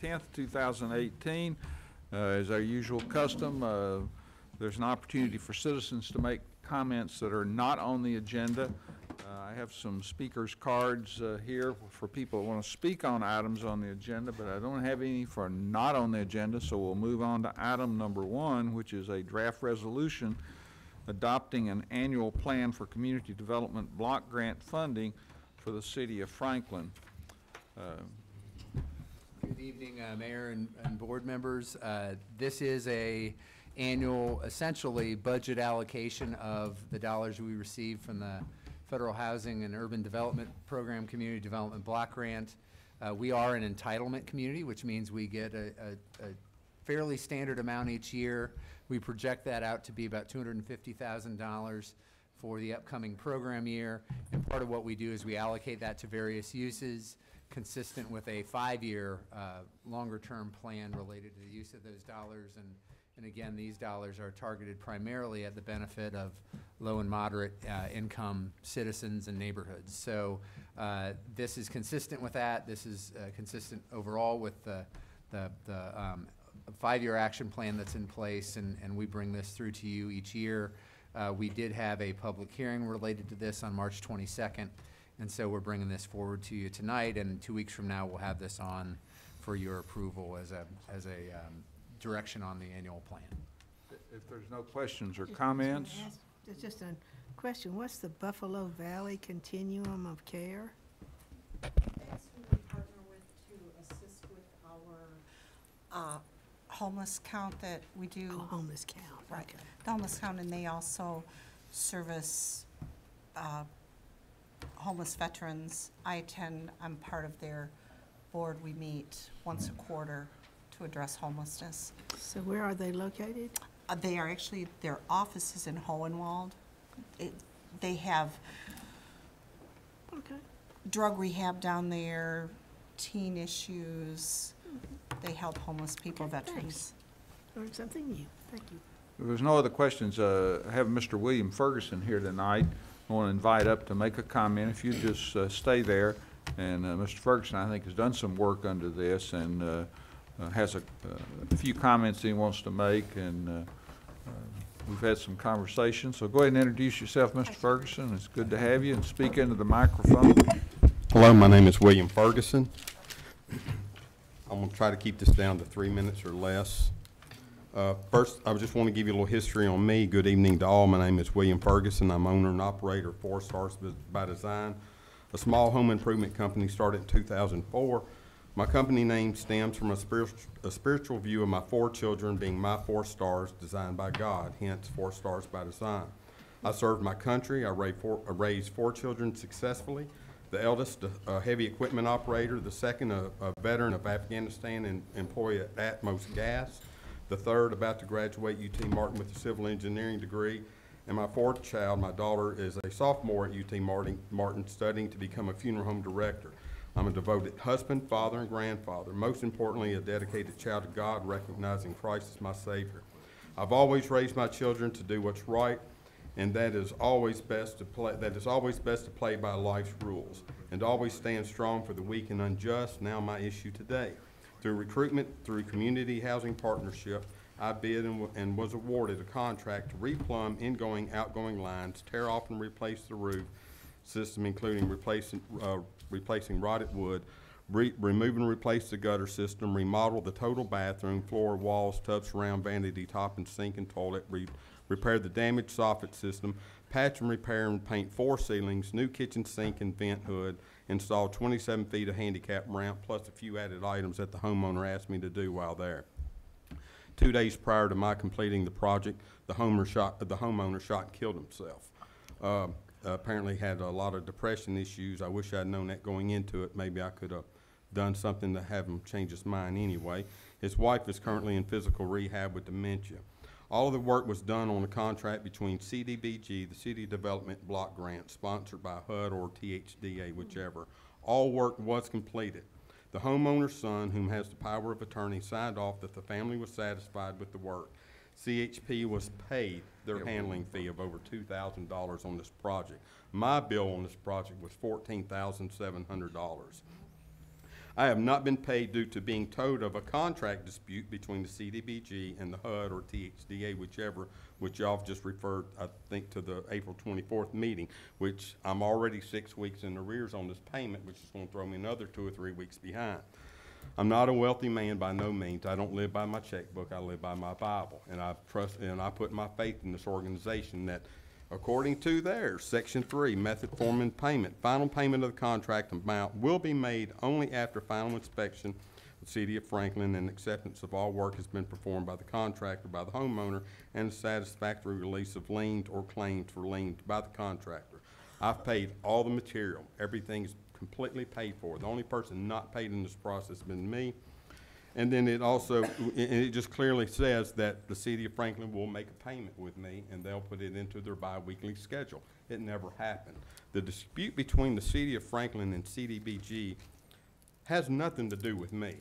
10th, 2018. As our usual custom, there's an opportunity for citizens to make comments that are not on the agenda. I have some speakers' cards here for people who want to speak on items on the agenda, but I don't have any for not on the agenda, so we'll move on to item number 1, which is a draft resolution adopting an annual plan for community development block grant funding for the city of Franklin. Good evening, Mayor and board members. This is a annual, essentially, budget allocation of the dollars we receive from the Federal Housing and Urban Development Program Community Development Block Grant. We are an entitlement community, which means we get a fairly standard amount each year. We project that out to be about $250,000 for the upcoming program year. And part of what we do is we allocate that to various uses consistent with a 5-year longer-term plan related to the use of those dollars. And again, these dollars are targeted primarily at the benefit of low and moderate income citizens and neighborhoods. So this is consistent with that. This is consistent overall with the 5-year action plan that's in place, and we bring this through to you each year. We did have a public hearing related to this on March 22nd, and so we're bringing this forward to you tonight, and 2 weeks from now we'll have this on for your approval as a direction on the annual plan. If there's no questions or comments. It's just a question. What's the Buffalo Valley Continuum of Care? That's who we partner with to assist with our homeless count that we do. Oh, homeless count. Right. Okay. The homeless count, and they also service homeless veterans. I'm part of their board. We meet once a quarter to address homelessness. So where are they located? They are actually, their office is in Hohenwald. They have drug rehab down there, teen issues. They help homeless people, veterans. Learned something new. Thank you. If there's no other questions, I have Mr. William Ferguson here tonight. I want to invite up to make a comment. If you just stay there. And Mr. Ferguson, I think, has done some work under this and has a few comments he wants to make, and we've had some conversations. So go ahead and introduce yourself, Mr. Ferguson. It's good to have you, and speak into the microphone. Hello, my name is William Ferguson. I'm going to try to keep this down to 3 minutes or less. First, I just want to give you a little history on me. Good evening to all. My name is William Ferguson. I'm owner and operator of 4 Stars by Design, a small home improvement company started in 2004. My company name stems from a spiritual view of my 4 children being my 4 stars designed by God, hence 4 Stars by Design. I served my country. I raised 4 children successfully. The eldest, a heavy equipment operator. The second, a veteran of Afghanistan and employee at Atmos Gas. The third, about to graduate UT Martin with a civil engineering degree. And my 4th child, my daughter, is a sophomore at UT Martin studying to become a funeral home director. I'm a devoted husband, father, and grandfather. Most importantly, a dedicated child of God, recognizing Christ as my Savior. I've always raised my children to do what's right, and that is always best to play by life's rules, and to always stand strong for the weak and unjust. Now my issue today. Through recruitment, through community housing partnership, I bid and was awarded a contract to replumb ingoing, outgoing lines, tear off and replace the roof system, including replacing rotted wood, remove and replace the gutter system, remodel the total bathroom, floor, walls, tub, surround, vanity top, and sink and toilet, repair the damaged soffit system, patch and repair and paint 4 ceilings, new kitchen sink and vent hood, install 27 feet of handicap ramp, plus a few added items that the homeowner asked me to do while there. 2 days prior to my completing the project, the homeowner shot and killed himself. Apparently had a lot of depression issues. I wish I'd known that going into it. Maybe I could have done something to have him change his mind anyway. His wife is currently in physical rehab with dementia. All of the work was done on a contract between CDBG, the City Development Block Grant, sponsored by HUD or THDA, whichever. All work was completed. The homeowner's son, whom has the power of attorney, signed off that the family was satisfied with the work. CHP was paid their handling fee of over $2,000 on this project. My bill on this project was $14,700. I have not been paid due to being told of a contract dispute between the CDBG and the HUD or THDA, whichever, which y'all have just referred, I think, to the April 24th meeting, which I'm already 6 weeks in arrears on this payment, which is going to throw me another 2 or 3 weeks behind. I'm not a wealthy man by no means. I don't live by my checkbook. I live by my Bible. And I trust, and I put my faith in this organization that, according to theirs, Section 3, method, form, and payment, final payment of the contract amount will be made only after final inspection of the City of Franklin and acceptance of all work has been performed by the contractor, by the homeowner, and the satisfactory release of liens or claims for liens by the contractor. I've paid all the material. Everything's completely paid for. The only person not paid in this process has been me. And then it also, it just clearly says that the City of Franklin will make a payment with me and they'll put it into their bi-weekly schedule. It never happened. The dispute between the City of Franklin and CDBG has nothing to do with me.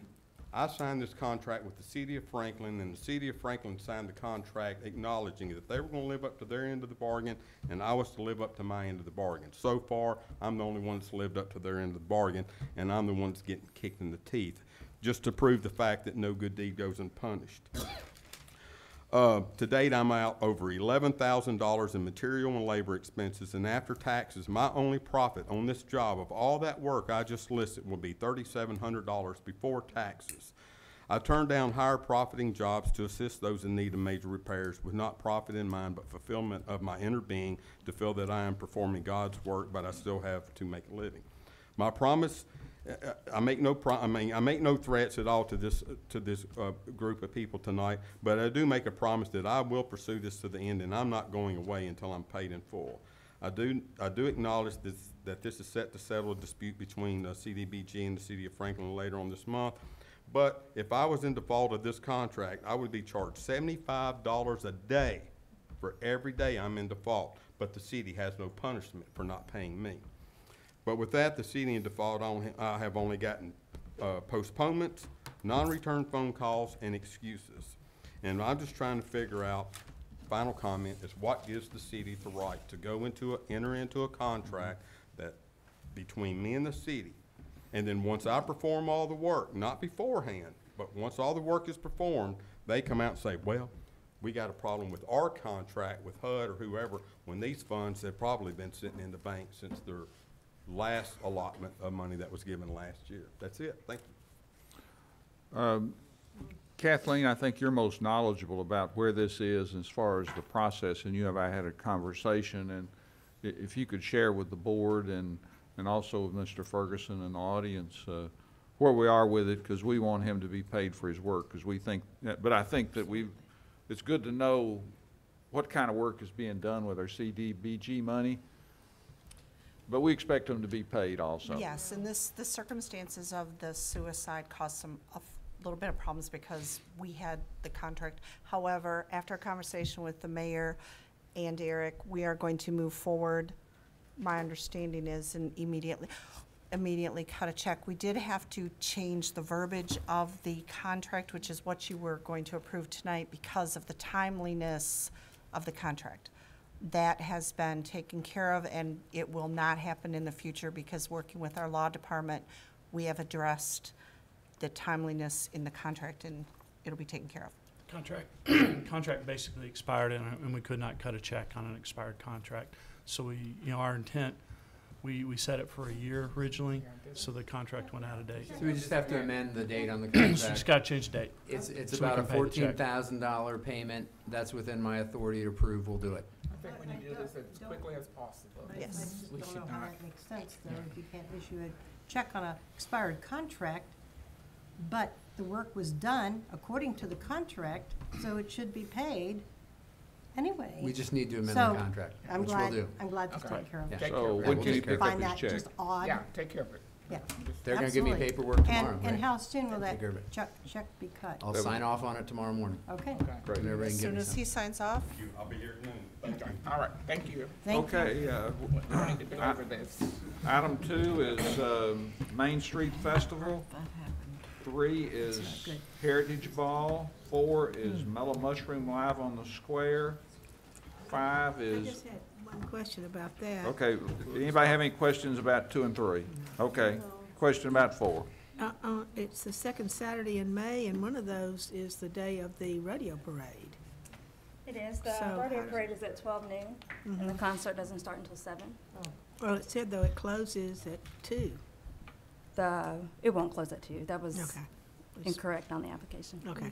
I signed this contract with the City of Franklin, and the City of Franklin signed the contract acknowledging that they were gonna live up to their end of the bargain and I was to live up to my end of the bargain. So far, I'm the only one that's lived up to their end of the bargain, and I'm the one that's getting kicked in the teeth, just to prove the fact that no good deed goes unpunished. To date, I'm out over $11,000 in material and labor expenses, and after taxes, my only profit on this job of all that work I just listed will be $3,700 before taxes. I turned down higher profiting jobs to assist those in need of major repairs with not profit in mind, but fulfillment of my inner being to feel that I am performing God's work, but I still have to make a living. My promise, I make no threats at all to this group of people tonight, but I do make a promise that I will pursue this to the end, and I'm not going away until I'm paid in full. I do acknowledge that this is set to settle a dispute between CDBG and the City of Franklin later on this month. But if I was in default of this contract, I would be charged $75 a day for every day I'm in default. But the city has no punishment for not paying me. But with that, the city in default, I have only gotten postponements, non-return phone calls, and excuses. And I'm just trying to figure out, final comment, is what gives the city the right to go enter into a contract that between me and the city, and then once I perform all the work, not beforehand, but once all the work is performed, they come out and say, well, we got a problem with our contract with HUD or whoever, when these funds have probably been sitting in the bank since their last allotment of money that was given last year. That's it. Thank you. Kathleen, I think you're most knowledgeable about where this is as far as the process, and you have, I had a conversation, and if you could share with the board and also with Mr. Ferguson and the audience where we are with it, because we want him to be paid for his work, because we think, but I think that it's good to know what kind of work is being done with our CDBG money, but we expect them to be paid also. Yes, and the circumstances of the suicide caused a little bit of problems because we had the contract. However, after a conversation with the mayor and Eric, we are going to move forward. My understanding is, and immediately cut a check. We did have to change the verbiage of the contract, which is what you were going to approve tonight, because of the timeliness of the contract. That has been taken care of, and it will not happen in the future because working with our law department, we have addressed the timeliness in the contract, and it'll be taken care of. Contract basically expired, and we could not cut a check on an expired contract. So our intent, we set it for a year originally, so the contract went out of date. So we just have to amend the date on the Just contract. got to change the date. It's So we about a can pay the check. $14,000 payment. That's within my authority to approve. We'll do it. I think when you do this as quickly as possible. Yes. We I just should don't know how not. that makes sense, though, if you can't issue a check on a expired contract, but the work was done according to the contract, so it should be paid anyway. We just need to amend So, the contract, I'm which we'll glad, do. I'm glad that's Okay. taken care of. Yeah. Take So care of when it. can you We'll pick up Find his that check? just odd. Yeah, take care of it. Yeah. They're gonna give me Absolutely. paperwork tomorrow, And right? how soon will that Take care of it. check be cut? I'll sign off on it tomorrow morning. Okay, Okay. Great. Whenever I As can get soon me as some. he signs off, I'll be here at noon. Thank you. Okay. All right, thank you. thank you. Okay, We need to deliver this. item 2 is Main Street Festival. 3 is good. Heritage Ball. 4 is Mellow Mushroom Live on the Square. 5 I is, just had one question about that. okay, anybody have any questions about 2 and 3? Okay, question about 4. It's the second Saturday in May, and one of those is the day of the rodeo parade. It is. The So rodeo how- parade is at 12 noon, and the concert doesn't start until 7. Well, it said, though, it closes at 2. It won't close at 2. That was Okay. incorrect on the application. Okay.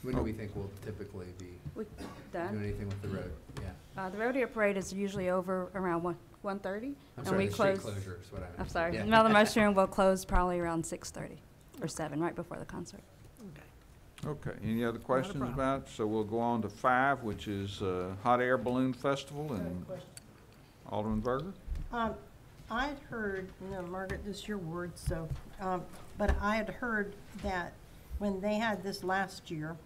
When do we think we'll typically be We doing done. anything with the road? Yeah. The rodeo parade is usually over around 1:30. I'm and sorry, we the street close. closure is what I meant. I'm sorry. Yeah. Melvin Mushroom will close probably around 6:30 or 7, right before the concert. Okay, any other questions problem. about it? So we'll go on to 5, which is Hot Air Balloon Festival, and Alderman Berger? I'd heard, Margaret, this is your word, so, but I had heard that when they had this last year,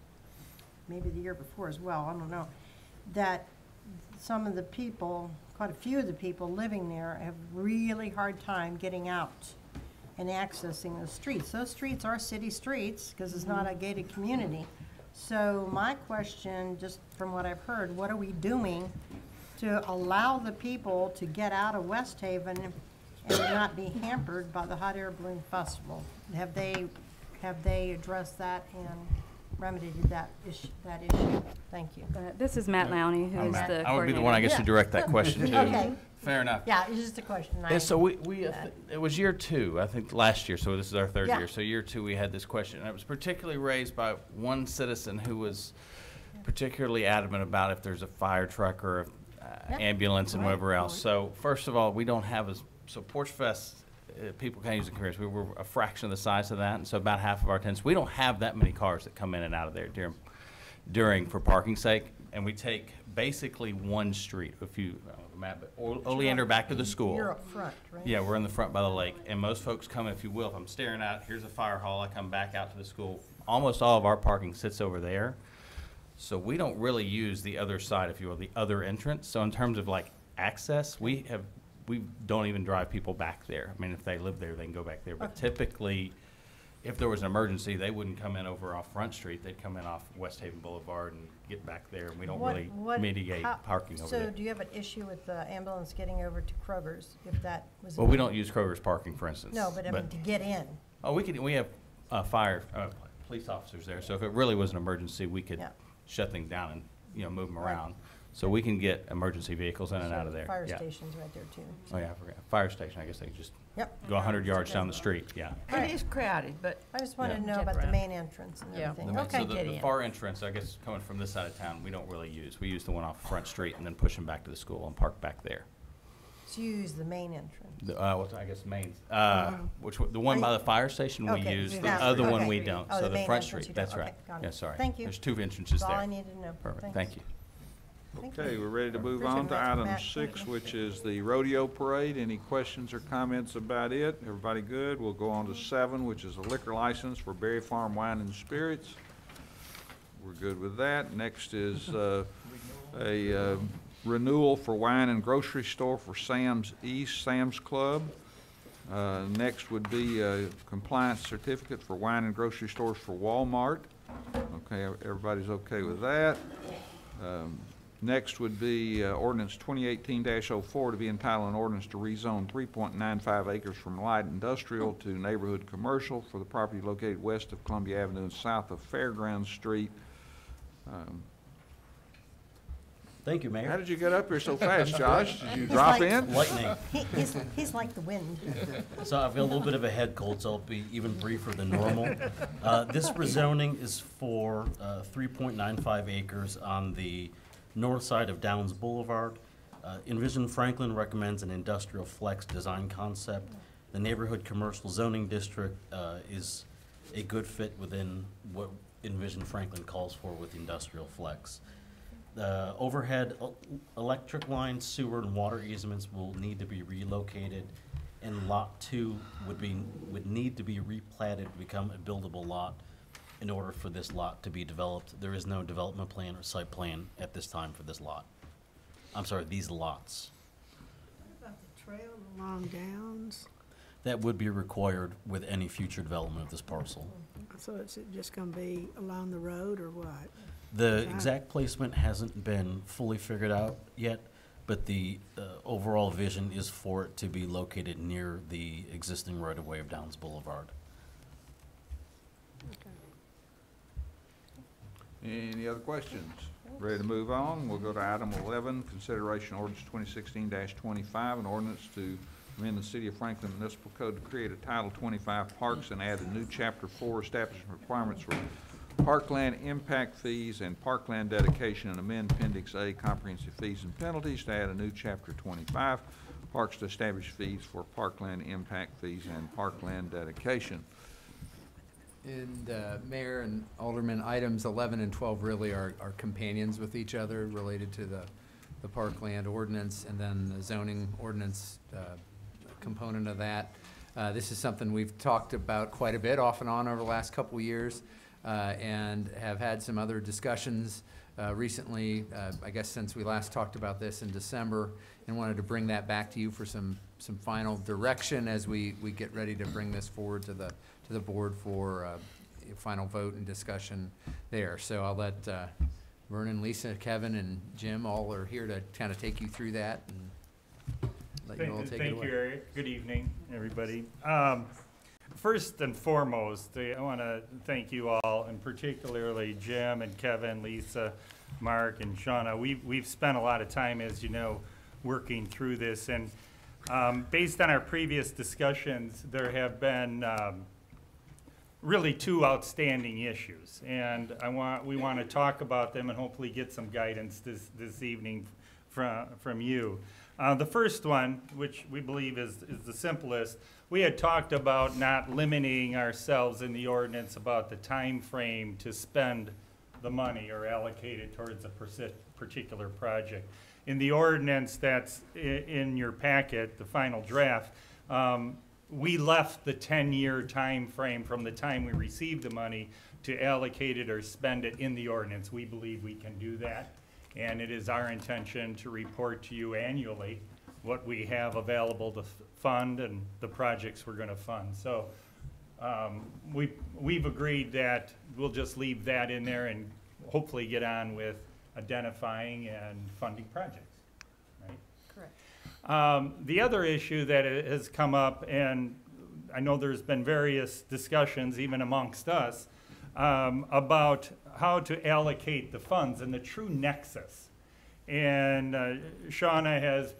maybe the year before as well, I don't know, that some of the people, quite a few of the people living there have really hard time getting out and accessing the streets. Those streets are city streets, because it's not a gated community. So my question, just from what I've heard, what are we doing to allow the people to get out of West Haven and not be hampered by the Hot Air Balloon Festival? Have they addressed that and remedied that issue? Thank you. This is Matt Lowney, who is the I would be the one, I guess, to Yeah. direct that question to. Okay. Fair enough. Yeah, it's just a question. Yeah, so it was year 2, I think, last year, so this is our 3rd Yeah. year. So year 2, we had this question, and it was particularly raised by one citizen who was particularly adamant about if there's a fire truck or Yep. ambulance and Right. whatever else. So first of all, we don't have so Porch Fest, people can't use the careers. We were a fraction of the size of that, and so about half of our attendance. We don't have that many cars that come in and out of there during for parking sake, and we take basically one street. If you map it, Oleander back to the school. You're up front, right? Yeah, we're in the front by the lake, and most folks come, if you will, if I'm staring out, here's a fire hall, I come back out to the school. Almost all of our parking sits over there. So we don't really use the other side, if you will, the other entrance. So in terms of like access, we don't even drive people back there. I mean, if they live there, they can go back there. But typically, if there was an emergency, they wouldn't come in over off Front Street. They'd come in off West Haven Boulevard and get back there. And we don't really mitigate parking over there. So do you have an issue with the ambulance getting over to Kroger's, if that was? Well, we don't use Kroger's parking, for instance. No, but I mean, to get in. Oh, we have police officers there. So if it really was an emergency, we could Yeah. shut things down and, move them around. So we can get emergency vehicles in and out of there. Fire Yeah. station's right there too. Oh, yeah, I forgot. Fire station, I guess they could just Yep. go 100 yards down the street, yeah. Right. It is crowded, but I just wanted to Yeah. know Check about the around. main entrance and Yeah. everything. So Okay. get the in. far entrance, I guess, coming from this side of town, we don't really use. We use the one off Front Street and then push them back to the school and park back there. So you use the main entrance. I guess Main, the one by the fire station we Okay, use, the yeah. other one Okay. we don't. Oh, So the the main Front entrance Street, you don't. that's right. Okay, got it. Yeah, sorry. Thank you. There's 2 entrances That's all I there. needed to know. Perfect, Thanks. thank you. Thank Okay, you. we're ready to move Appreciate on to that, item Matt. 6, which is the rodeo parade. Any questions or comments about it? Everybody good? We'll go on to 7, which is a liquor license for Berry Farm Wine and Spirits. We're good with that. Next is a renewal for wine and grocery store for Sam's East Sam's Club. Next would be a compliance certificate for wine and grocery stores for Walmart. Okay, everybody's okay with that. Next would be ordinance 2018-04 to be entitled an ordinance to rezone 3.95 acres from light industrial to neighborhood commercial for the property located west of Columbia Avenue and south of Fairground Street. Thank you, Mayor. How did you get up here so fast, Josh? Did you He's drop like- in? Lightning. He's like the wind. So I've got a little bit of a head cold, so I'll be even briefer than normal. This rezoning is for 3.95 acres on the north side of Downs Boulevard. Envision Franklin recommends an industrial flex design concept. The neighborhood commercial zoning district is a good fit within what Envision Franklin calls for with industrial flex. The overhead electric lines, sewer, and water easements will need to be relocated, and Lot 2 would need to be replatted to become a buildable lot in order for this lot to be developed. There is no development plan or site plan at this time for this lot. I'm sorry, these lots. What about the trail along Downs? That would be required with any future development of this parcel. So it's just gonna be along the road or what? The exact placement hasn't been fully figured out yet, but the overall vision is for it to be located near the existing right-of-way of Downs Boulevard. Any other questions? Ready to move on? We'll go to item 11, consideration ordinance 2016-25, an ordinance to amend the City of Franklin Municipal Code to create a Title 25 Parks and add a new Chapter 4 establishing requirements for parkland impact fees and parkland dedication, and amend Appendix A comprehensive fees and penalties to add a new Chapter 25 Parks to establish fees for parkland impact fees and parkland dedication. And Mayor and Alderman, items 11 and 12 really are companions with each other related to the parkland ordinance and then the zoning ordinance component of that. This is something we've talked about quite a bit off and on over the last couple of years and have had some other discussions recently, I guess since we last talked about this in December, and wanted to bring that back to you for some final direction as we get ready to bring this forward to the board for final vote and discussion there. So I'll let Vernon, Lisa, Kevin, and Jim all are here to kind of take you through that and let you all take it away. Thank you, Eric. Good evening, everybody. First and foremost, I want to thank you all, and particularly Jim and Kevin, Lisa, Mark, and Shauna. We've spent a lot of time, as you know, working through this, and based on our previous discussions, there have been really two outstanding issues, and we want to talk about them and hopefully get some guidance this evening from you. The first one, which we believe is the simplest, we had talked about not limiting ourselves in the ordinance about the time frame to spend the money or allocate it towards a particular project. In the ordinance that's in your packet, the final draft, we left the 10-year time frame from the time we received the money to allocate it or spend it in the ordinance. We believe we can do that, and it is our intention to report to you annually what we have available to fund and the projects we're going to fund. So we've agreed that we'll just leave that in there and hopefully get on with identifying and funding projects, right? Correct. The other issue that has come up, and I know there's been various discussions even amongst us about how to allocate the funds and the true nexus. And Shauna has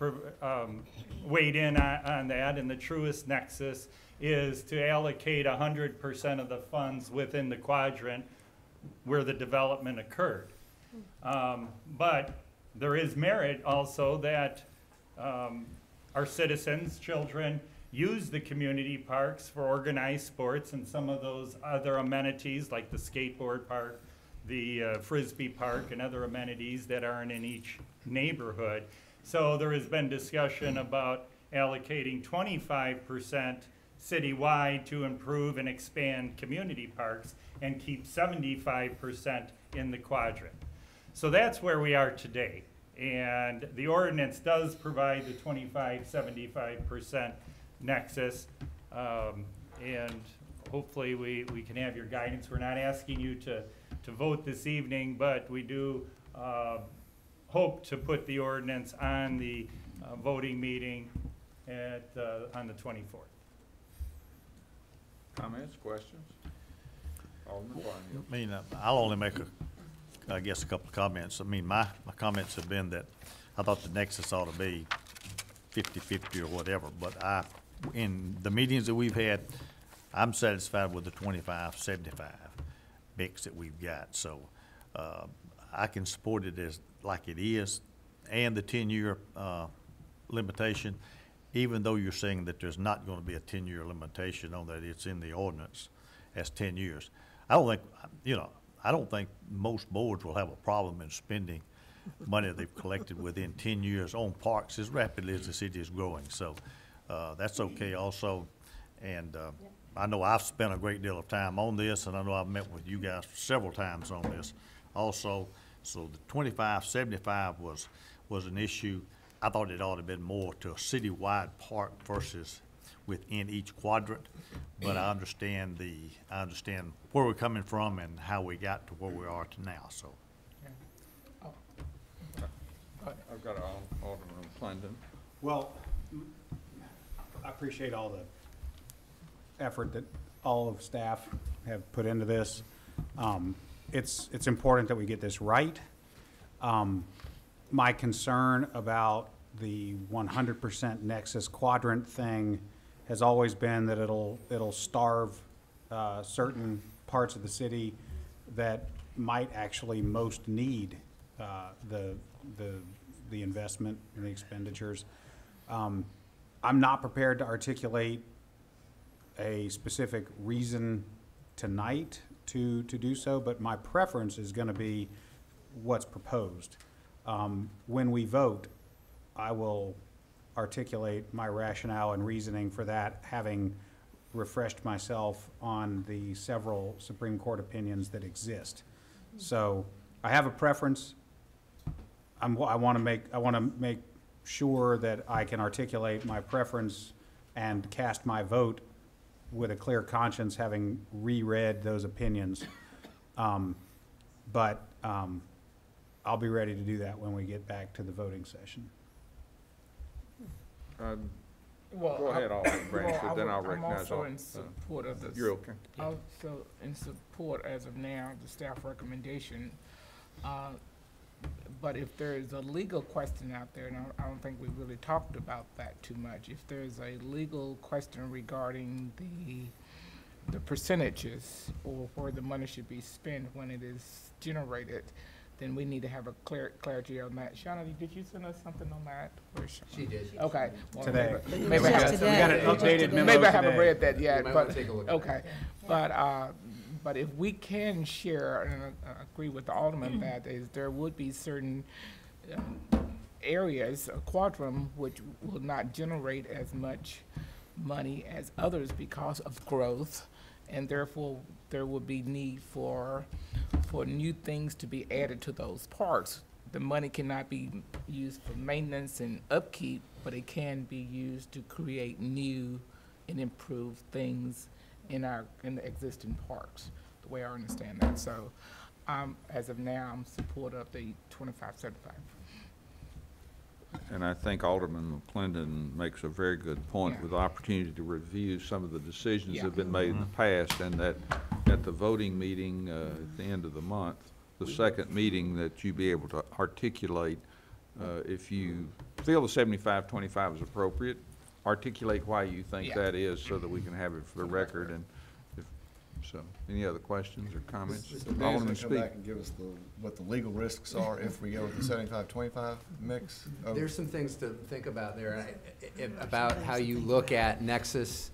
weighed in on that, and the truest nexus is to allocate 100% of the funds within the quadrant where the development occurred. But there is merit also that our citizens, children, use the community parks for organized sports and some of those other amenities like the skateboard park, the Frisbee park, and other amenities that aren't in each neighborhood. So there has been discussion about allocating 25% citywide to improve and expand community parks and keep 75% in the quadrant. So that's where we are today. And the ordinance does provide the 25-75% nexus. And hopefully we can have your guidance. We're not asking you to vote this evening, but we do hope to put the ordinance on the voting meeting on the 24th. Comments, questions? Alderman Barnhill. I mean, I'll only make I guess a couple of comments. I mean, my comments have been that I thought the nexus ought to be 50-50 or whatever, but in the meetings that we've had, I'm satisfied with the 25-75 mix that we've got. So I can support it as like it is, and the 10-year limitation, even though you're saying that there's not going to be a 10-year limitation on that. It's in the ordinance as 10 years. I don't think most boards will have a problem in spending money they've collected within 10 years on parks as rapidly as the city is growing. So that's okay also. And I know I've spent a great deal of time on this, and I know I've met with you guys several times on this also. So the 25-75 was an issue. I thought it ought to have been more to a citywide park versus within each quadrant. But I understand where we're coming from and how we got to where we are to now. So. I've got Alderman Clendon. Well, I appreciate all the effort that all of staff have put into this. it's important that we get this right. My concern about the 100% Nexus quadrant thing has always been that it'll starve certain parts of the city that might actually most need the investment and the expenditures. I'm not prepared to articulate a specific reason tonight to do so, but my preference is going to be what's proposed. When we vote, I will articulate my rationale and reasoning for that, having refreshed myself on the several Supreme Court opinions that exist. So I have a preference. I want to make sure that I can articulate my preference and cast my vote with a clear conscience, having reread those opinions. But I'll be ready to do that when we get back to the voting session. Well, Go ahead, Alderman Branch, well, then I'll I'm recognize. also in support of this. You're okay. Also in support, as of now, the staff recommendation. But if there is a legal question out there, and I don't think we really talked about that too much, if there's a legal question regarding the percentages or where the money should be spent when it is generated, then we need to have a clarity on that. Shauna, did you send us something on that? She did. Okay. Well, Today. Maybe I haven't- We got an updated memo Maybe I haven't today. read that yet, You might but, wanna take a look at okay. But if we can share, and I agree with the Alderman that is, there would be certain areas, a quadrum, which will not generate as much money as others because of growth, and therefore there would be need for new things to be added to those parks. The money cannot be used for maintenance and upkeep, but it can be used to create new and improved things in the existing parks, the way I understand that. So, as of now, I'm in support of the 25-75. And I think Alderman McClendon makes a very good point with the opportunity to review some of the decisions that have been made in the past, and that at the voting meeting at the end of the month, the second meeting, that you be able to articulate, if you feel the 75-25 is appropriate, articulate why you think that is, so that we can have it for the record. And if so, any other questions or comments? Alderman Come Speak. back and give us what the legal risks are if we go with the 75-25 mix? There's some things to think about there, about how you look at Nexus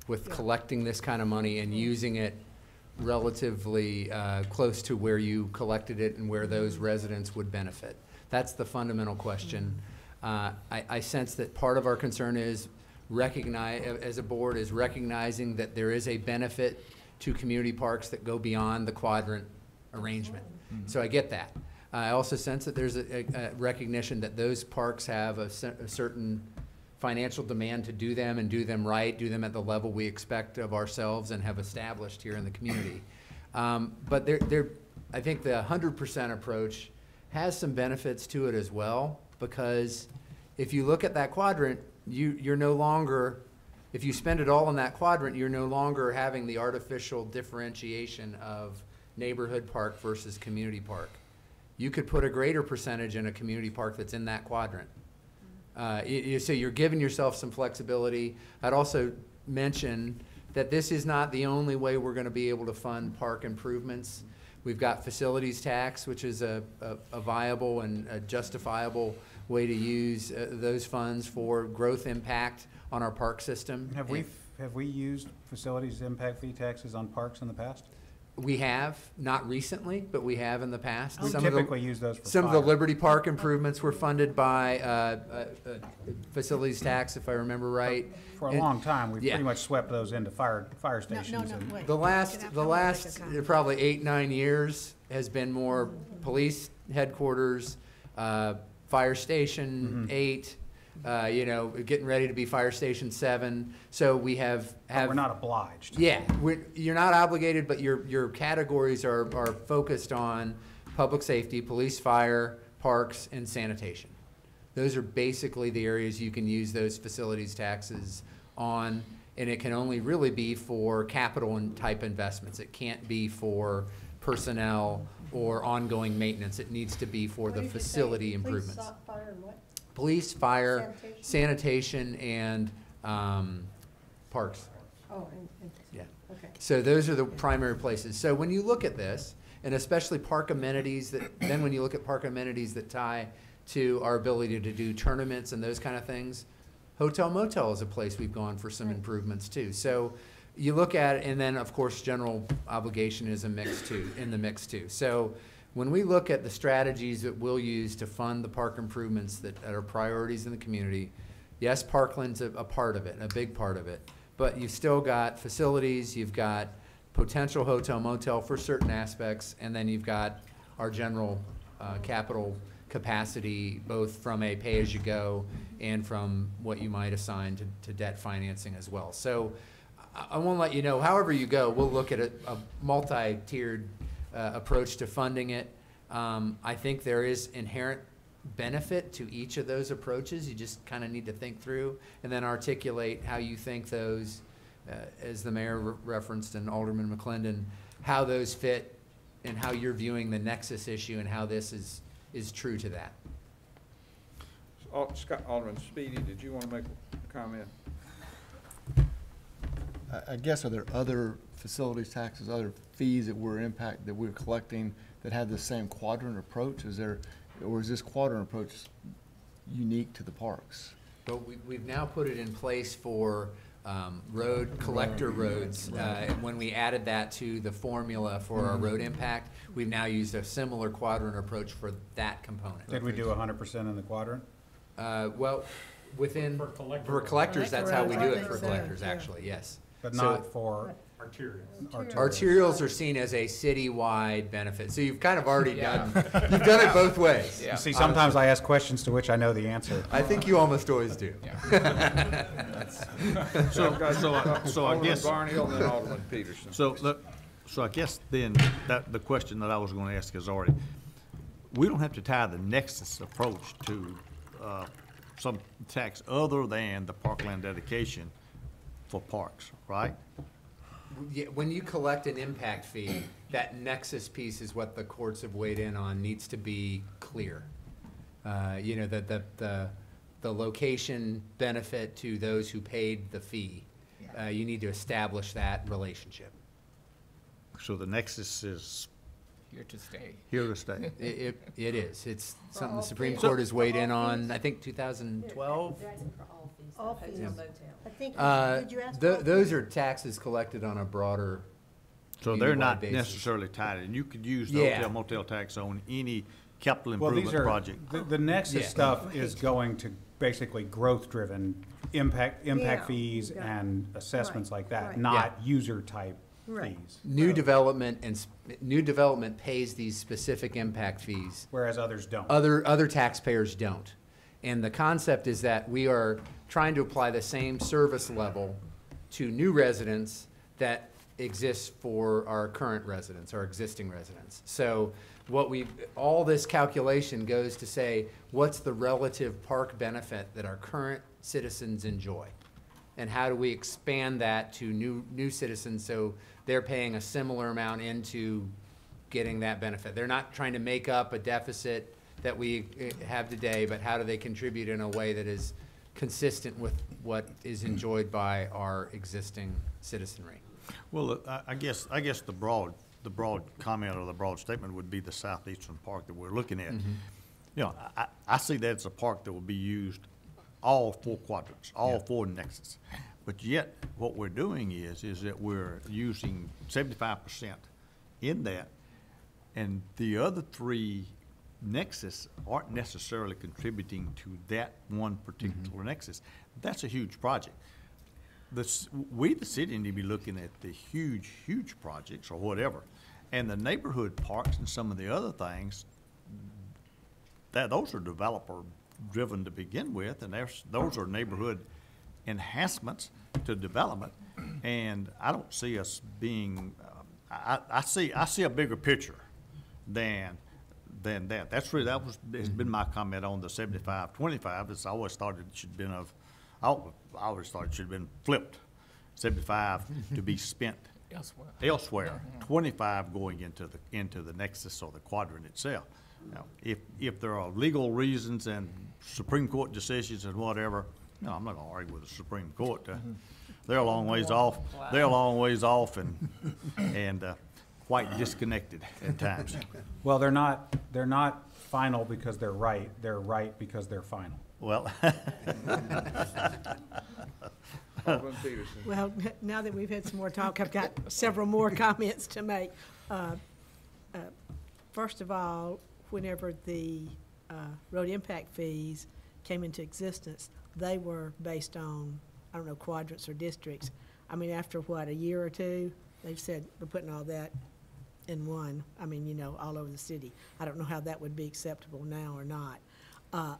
with collecting this kind of money and using it relatively close to where you collected it and where those residents would benefit. That's the fundamental question. I sense that part of our concern is as a board, is recognizing that there is a benefit to community parks that go beyond the quadrant arrangement. So I get that. I also sense that there's a recognition that those parks have a certain financial demand to do them and do them right, do them at the level we expect of ourselves and have established here in the community. But I think the 100% approach has some benefits to it as well, because if you look at that quadrant, you're no longer, if you spend it all in that quadrant, you're no longer having the artificial differentiation of neighborhood park versus community park. You could put a greater percentage in a community park that's in that quadrant. So you're giving yourself some flexibility. I'd also mention that this is not the only way we're going to be able to fund park improvements. We've got facilities tax, which is a viable and a justifiable way to use those funds for growth impact on our park system. Have we used facilities impact fee taxes on parks in the past? We have, not recently, but we have in the past. We typically use those for some of the fire. Liberty Park improvements were funded by facilities tax, if I remember right. For a long time, we've pretty much swept those into fire stations. and- wait. The last probably 8-9 years has been more police headquarters, fire station 8, getting ready to be fire station 7. So we have. But we're not obliged. Yeah, you're not obligated, but your categories are focused on public safety, police, fire, parks, and sanitation. Those are basically the areas you can use those facilities taxes on, and it can only really be for capital and type investments. It can't be for personnel or ongoing maintenance. It needs to be for the facility improvements. Fire, and what? Police, fire, sanitation, and parks. Oh, Yeah. okay. So those are the primary places. So when you look at this, and especially park amenities, then when you look at park amenities that tie to our ability to do tournaments and those kind of things, hotel motel is a place we've gone for some improvements too. So you look at it, and then of course general obligation is in the mix too. So when we look at the strategies that we'll use to fund the park improvements that are priorities in the community, yes, Parkland's a part of it, a big part of it, but you've still got facilities, you've got potential hotel motel for certain aspects, and then you've got our general capital capacity, both from a pay-as-you-go and from what you might assign to debt financing as well. So I want to let you know, however you go, we'll look at a multi-tiered approach to funding it. I think there is inherent benefit to each of those approaches. You just kind of need to think through and then articulate how you think those, as the mayor referenced and Alderman McClendon, how those fit and how you're viewing the nexus issue and how this is true to that. Alderman Speedy, did you want to make a comment? I guess, are there other facilities taxes, other fees that we're collecting that have the same quadrant approach? Or is this quadrant approach unique to the parks? But we've now put it in place for collector roads. When we added that to the formula for our road impact, we've now used a similar quadrant approach for that component. Did we do 100% in the quadrant? Well, for collectors, that's how we do it for collectors, actually, yes. But So- not for Arterials are seen as a citywide benefit, so you've kind of already done it both ways. You see, sometimes I ask questions to which I know the answer. I think you almost always do. So I Alderman guess, Barnhill and then Alderman Peterson. so I guess then, that, the question that I was gonna ask is already, we don't have to tie the nexus approach to, some tax other than the parkland dedication for parks, right? Yeah, when you collect an impact fee, that nexus piece is what the courts have weighed in on, needs to be clear. You know, the location benefit to those who paid the fee, you need to establish that relationship. So the nexus is Here to stay. here to stay. It is, it's something the all Supreme fees. Court has weighed For in all on, fees? I think 2012. All fees. I think, Uh, did you ask? for all Those fees? are taxes collected on a broader So they're not community-wide basis. necessarily tied, and you could use the Yeah. hotel motel tax on any capital Well, these improvement are, project. the Nexus Yeah. stuff is going to basically growth-driven impact Yeah. fees Got it. and assessments Right, like that, right. not user-type Right. fees. New development new development pays these specific impact fees. Whereas others don't. Other taxpayers don't. And the concept is that we are trying to apply the same service level to new residents that exists for our current residents, our existing residents. So all this calculation goes to say, what's the relative park benefit that our current citizens enjoy? And how do we expand that to new citizens so they're paying a similar amount into getting that benefit? They're not trying to make up a deficit that we have today, but how do they contribute in a way that is consistent with what is enjoyed by our existing citizenry? Well, I guess the broad comment or the broad statement would be the southeastern park that we're looking at. You know, I see that as a park that will be used all four quadrants, all four nexus. But yet, what we're doing is that we're using 75% in that, and the other three nexus aren't necessarily contributing to that one particular nexus. That's a huge project. We, the city, need to be looking at the huge projects or whatever. And the neighborhood parks and some of the other things, those are developer-driven to begin with, and those are neighborhood enhancements to development. And I don't see us being, I see a bigger picture than that. Has been my comment on the 75-25. It's always thought it should have been I always thought it should have been flipped. 75 to be spent elsewhere, 25 going into the nexus or the quadrant itself. Now, if there are legal reasons and Supreme Court decisions and whatever, no, I'm not gonna argue with the Supreme Court. They're a long ways off. They're a long ways off and quite disconnected at times. Well, they're not final because they're right. They're right because they're final. Well. Alderman Peterson. Well, now that we've had some more talk, I've got several more comments to make. First of all, whenever the road impact fees came into existence, they were based on, I don't know, quadrants or districts. I mean, after what, a year or two, they've said we're putting all that in one. I mean, you know, all over the city. I don't know how that would be acceptable now or not. A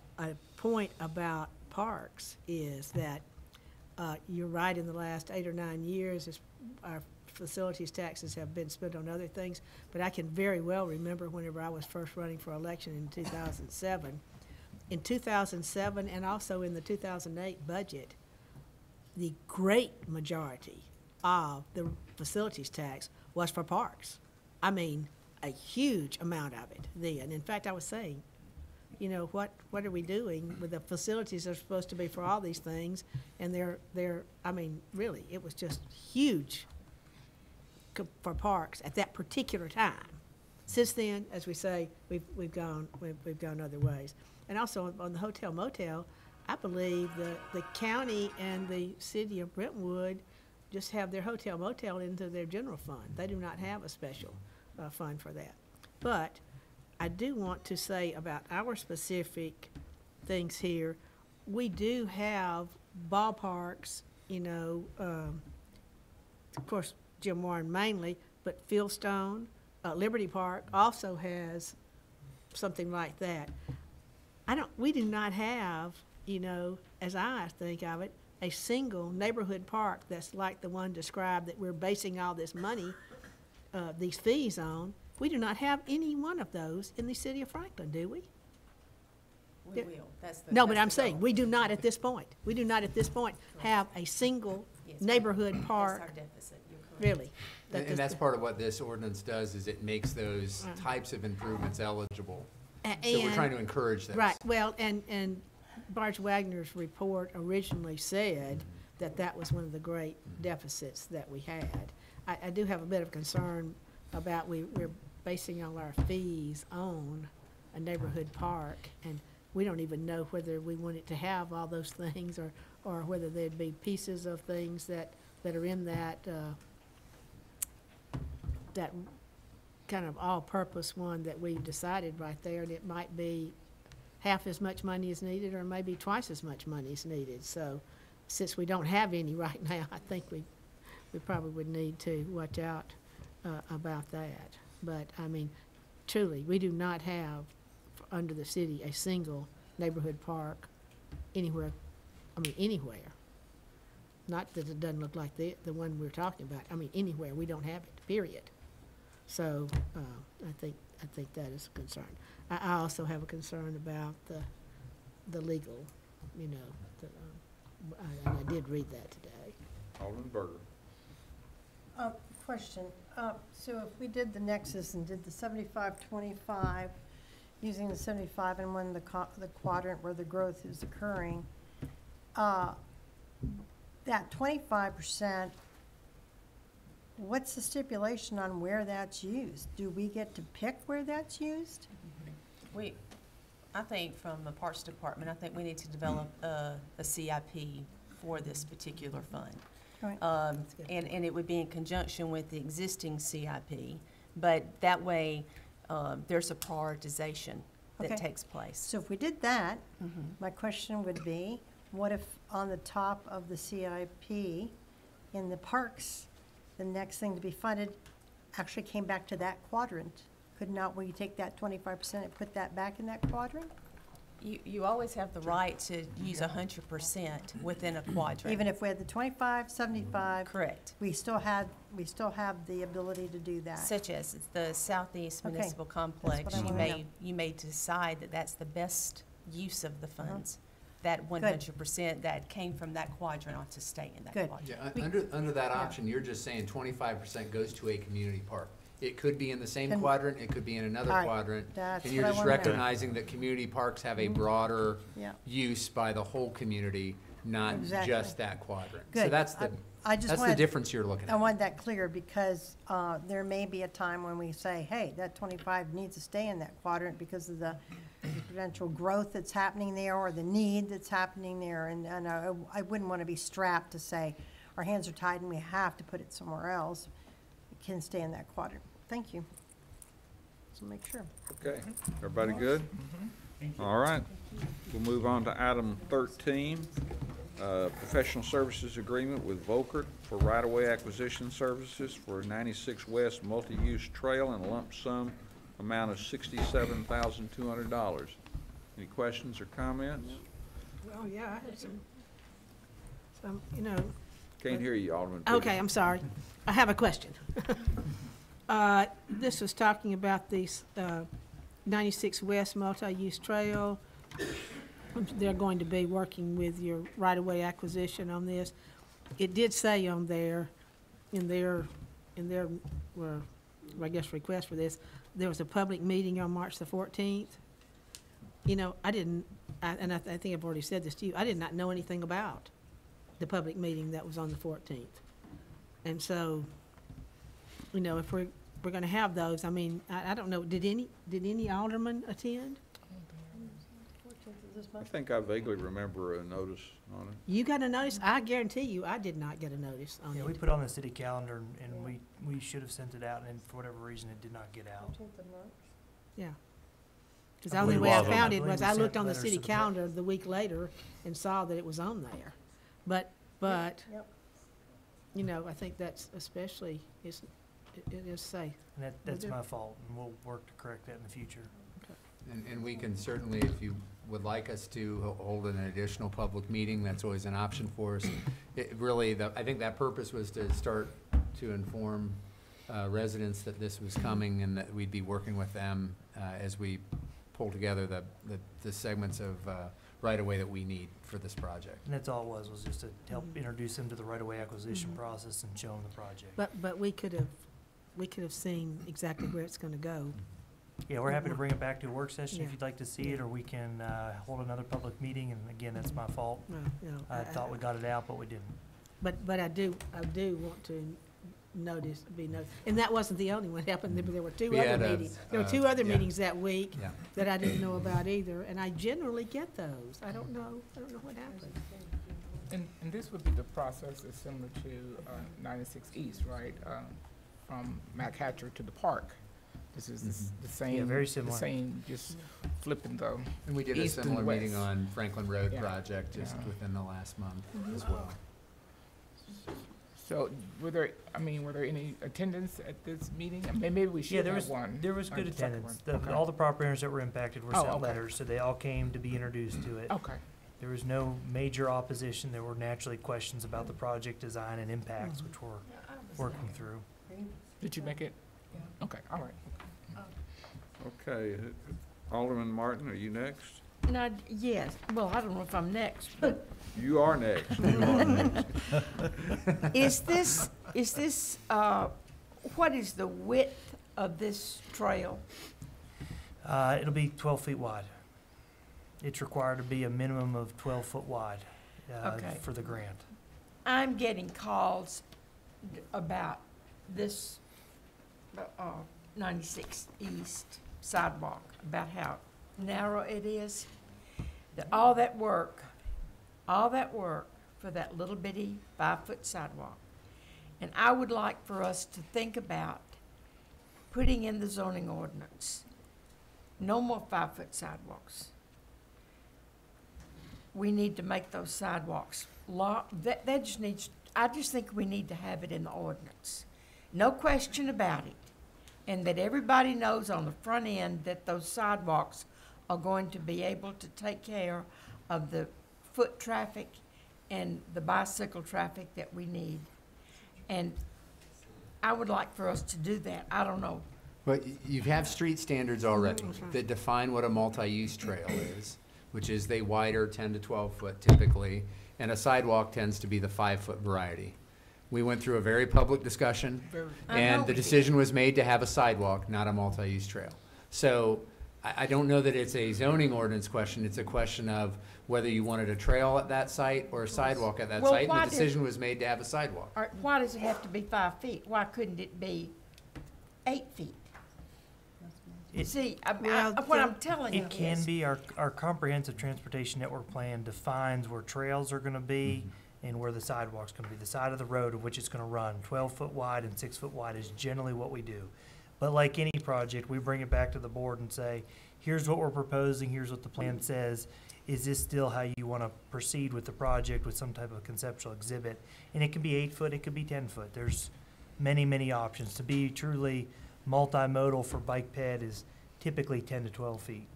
point about parks is that you're right, in the last 8 or 9 years, our facilities taxes have been spent on other things, but I can very well remember whenever I was first running for election in 2007. In 2007 and also in the 2008 budget, the great majority of the facilities tax was for parks. I mean, a huge amount of it then. In fact, I was saying, you know, what are we doing with the facilities that are supposed to be for all these things? And they're I mean, really, it was just huge for parks at that particular time. Since then, as we say, we've gone other ways. And also on the hotel motel, I believe the county and the city of Brentwood just have their hotel motel into their general fund. They do not have a special fund for that. But I do want to say about our specific things here, we do have ballparks, you know, of course, Jim Warren mainly, but Fieldstone, Liberty Park also has something like that. We do not have, you know, as I think of it, a single neighborhood park that's like the one described that we're basing all this money, these fees on. We do not have any one of those in the city of Franklin, do we? We will. No, but I'm saying, we do not at this point. We do not at this point have a single neighborhood park. That's our deficit, you're correct. Really. And that's part of what this ordinance does, is it makes those types of improvements eligible. So we're trying to encourage those. Right, well, and Barge Wagner's report originally said that was one of the great deficits that we had. I do have a bit of concern about we're basing all our fees on a neighborhood park, and we don't even know whether we want it to have all those things or whether there'd be pieces of things that are in that kind of all-purpose one that we decided right there, and it might be half as much money is needed or maybe twice as much money is needed. So since we don't have any right now, I think we probably would need to watch out about that. But, I mean, truly, we do not have under the city a single neighborhood park anywhere, anywhere. Not that it doesn't look like the one we're talking about. I mean, anywhere, we don't have it, period. So I think that is a concern. I also have a concern about the legal, you know, I did read that today. Alderman Berger. Question. So if we did the nexus and did the 75-25, using the 75 and when the quadrant where the growth is occurring, that 25%, what's stipulation on where that's used? Do we get to pick where that's used? I think from the Parks Department, I think we need to develop a CIP for this particular fund. Right. And it would be in conjunction with the existing CIP, but that way, there's a prioritization that takes place. So if we did that, my question would be, what if on the top of the CIP in the parks, the next thing to be funded actually came back to that quadrant? Could not we take that 25% and put that back in that quadrant? You always have the right to use 100% within a quadrant. Even if we had the 25, 75? Correct. We still have the ability to do that? Such as the Southeast Municipal Complex, That's what I wanna know. you may decide that that's the best use of the funds. that 100% that came from that quadrant ought to stay in that Good. quadrant. Yeah, under that option, you're just saying 25% goes to a community park. It could be in the same And- quadrant, it could be in another All right, quadrant. that's And you're what I just wanna know. recognizing that community parks have a broader Yeah. use by the whole community, not Exactly. just that quadrant. So Good. that's the, I just that's the wanted- difference you're looking I at. want that clear because there may be a time when we say, hey, that 25 needs to stay in that quadrant because of the potential growth that's happening there or the need that's happening there. And I wouldn't want to be strapped to say, our hands are tied and we have to put it somewhere else. It can stay in that quadrant. Thank you. So make sure. Okay, everybody good? All right, we'll move on to item 13, professional services agreement with Volkert for right-of-way acquisition services for 96 West multi-use trail and a lump sum amount of $67,200. Any questions or comments? Well, yeah, I had some, you know. Can't hear you, Alderman. Okay, I'm sorry. I have a question. This was talking about these 96 West multi-use trail. They're going to be working with your right-of-way acquisition on this. It did say on there, in their, well, I guess request for this, there was a public meeting on March the 14th. You know, I think I've already said this to you, I did not know anything about the public meeting that was on the 14th. And so, you know, if we're gonna have those, I mean, I don't know, did any alderman attend? I think I vaguely remember a notice on it. You got a notice? I guarantee you, I did not get a notice on Yeah, we it. put it on the city calendar and we should have sent it out and for whatever reason it did not get out. Yeah. Because I the only believe way I we- found I it believe was we I sent looked on the letters city to the pub- calendar the week later and saw that it was on there. But, Yep. you know, I think that's especially, it is safe. And that's do. my fault and we'll work to correct that in the future. And we can certainly, if you would like us to hold an additional public meeting, that's always an option for us. It really, I think that purpose was to start to inform residents that this was coming and that we'd be working with them as we pull together the segments of right-of-way that we need for this project. And that's all it was just to help introduce them to the right-of-way acquisition process and show them the project. But we could have seen exactly where it's gonna go. Yeah, we're happy to bring it back to a work session if Yeah. you'd like to see it, or we can hold another public meeting, and again, that's my fault. Well, you know, I thought we got it out, but we didn't. But I do want to be noticed. And that wasn't the only one happened. There were two We other had a, meetings. There were two other yeah. meetings that week Yeah. that I didn't know about either, and I generally get those. I don't know what happened. And this would be the process that's similar to 96 East, right? From McHatcher to the park. This is the same. Yeah, very similar. The same, just flipping the And we did a east and similar meeting west. on Franklin Road Yeah. project just Yeah. within the last month as well. So were there any attendance at this meeting? I mean, maybe we Yeah, should there have was, one. there was or good the second attendance. one. Okay. All the property owners that were impacted were Oh, sent okay. letters, so they all came to be introduced to it. Okay. There was no major opposition. There were naturally questions about the project design and impacts, which we're working through. Did you make it? Okay, all right. Okay, Alderman Martin, are you next? No, yes, well, I don't know if I'm next, but You are next. is this, what is the width of this trail? It'll be 12 feet wide. It's required to be a minimum of 12 foot wide Okay. for the grant. I'm getting calls about this 96 East sidewalk, about how narrow it is. That all that work for that little bitty 5-foot sidewalk. And I would like for us to think about putting in the zoning ordinance, no more 5-foot sidewalks. We need to make those sidewalks that just needs, I just think we need to have it in the ordinance. No question about it. And that everybody knows on the front end that those sidewalks are going to be able to take care of the foot traffic and the bicycle traffic that we need. And I would like for us to do that. I don't know. But you have street standards already that define what a multi-use trail is. which is they wider 10 to 12 foot typically, and a sidewalk tends to be the 5-foot variety. We went through a very public discussion, and the decision was made to have a sidewalk, not a multi-use trail. So I don't know that it's a zoning ordinance question, it's a question of whether you wanted a trail at that site or a sidewalk at that Well, site, and why the did- decision was made to have a sidewalk. All right, why does it have to be 5 feet? Why couldn't it be 8 feet? See, what I'm telling you It can is, be, our comprehensive transportation network plan defines where trails are gonna be and where the sidewalk's gonna be. The side of the road of which it's gonna run, 12-foot wide and 6-foot wide is generally what we do. But like any project, we bring it back to the board and say, here's what we're proposing, here's what the plan says. Is this still how you wanna proceed with the project with some type of conceptual exhibit? And it can be 8 foot, it could be 10 foot. There's many, many options. To be truly multimodal for bike ped is typically 10 to 12 feet.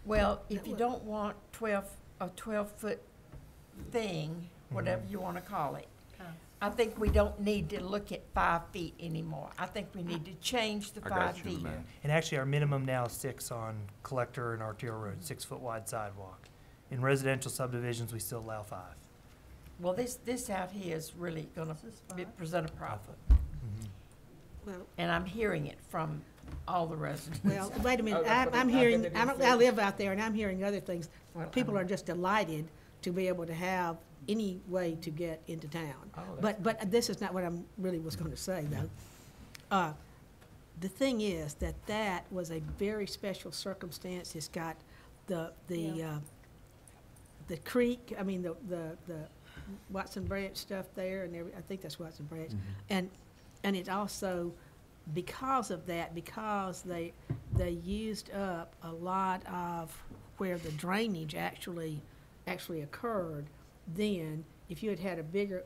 well, if you don't want a 12-foot thing, whatever you want to call it, I think we don't need to look at 5 feet anymore. I think we need to change the I 5 got you, feet. man. And actually, our minimum now is 6 on Collector and Arterial Road, 6-foot wide sidewalk. In residential subdivisions, we still allow 5. Well, this out here is really gonna present a problem. Well, And I'm hearing it from all the residents. well, wait a minute, that's what I'm the hearing, identity I don't, I says. live out there and I'm hearing other things. Well, People are just delighted to be able to have any way to get into town. Oh, that's But this is not what I'm really was gonna say, though. The thing is that was a very special circumstance. It's got the creek, I mean, the Watson Branch stuff there, and I think that's Watson Branch. And it also, because of that, because they used up a lot of where the drainage actually occurred, then if you had had a bigger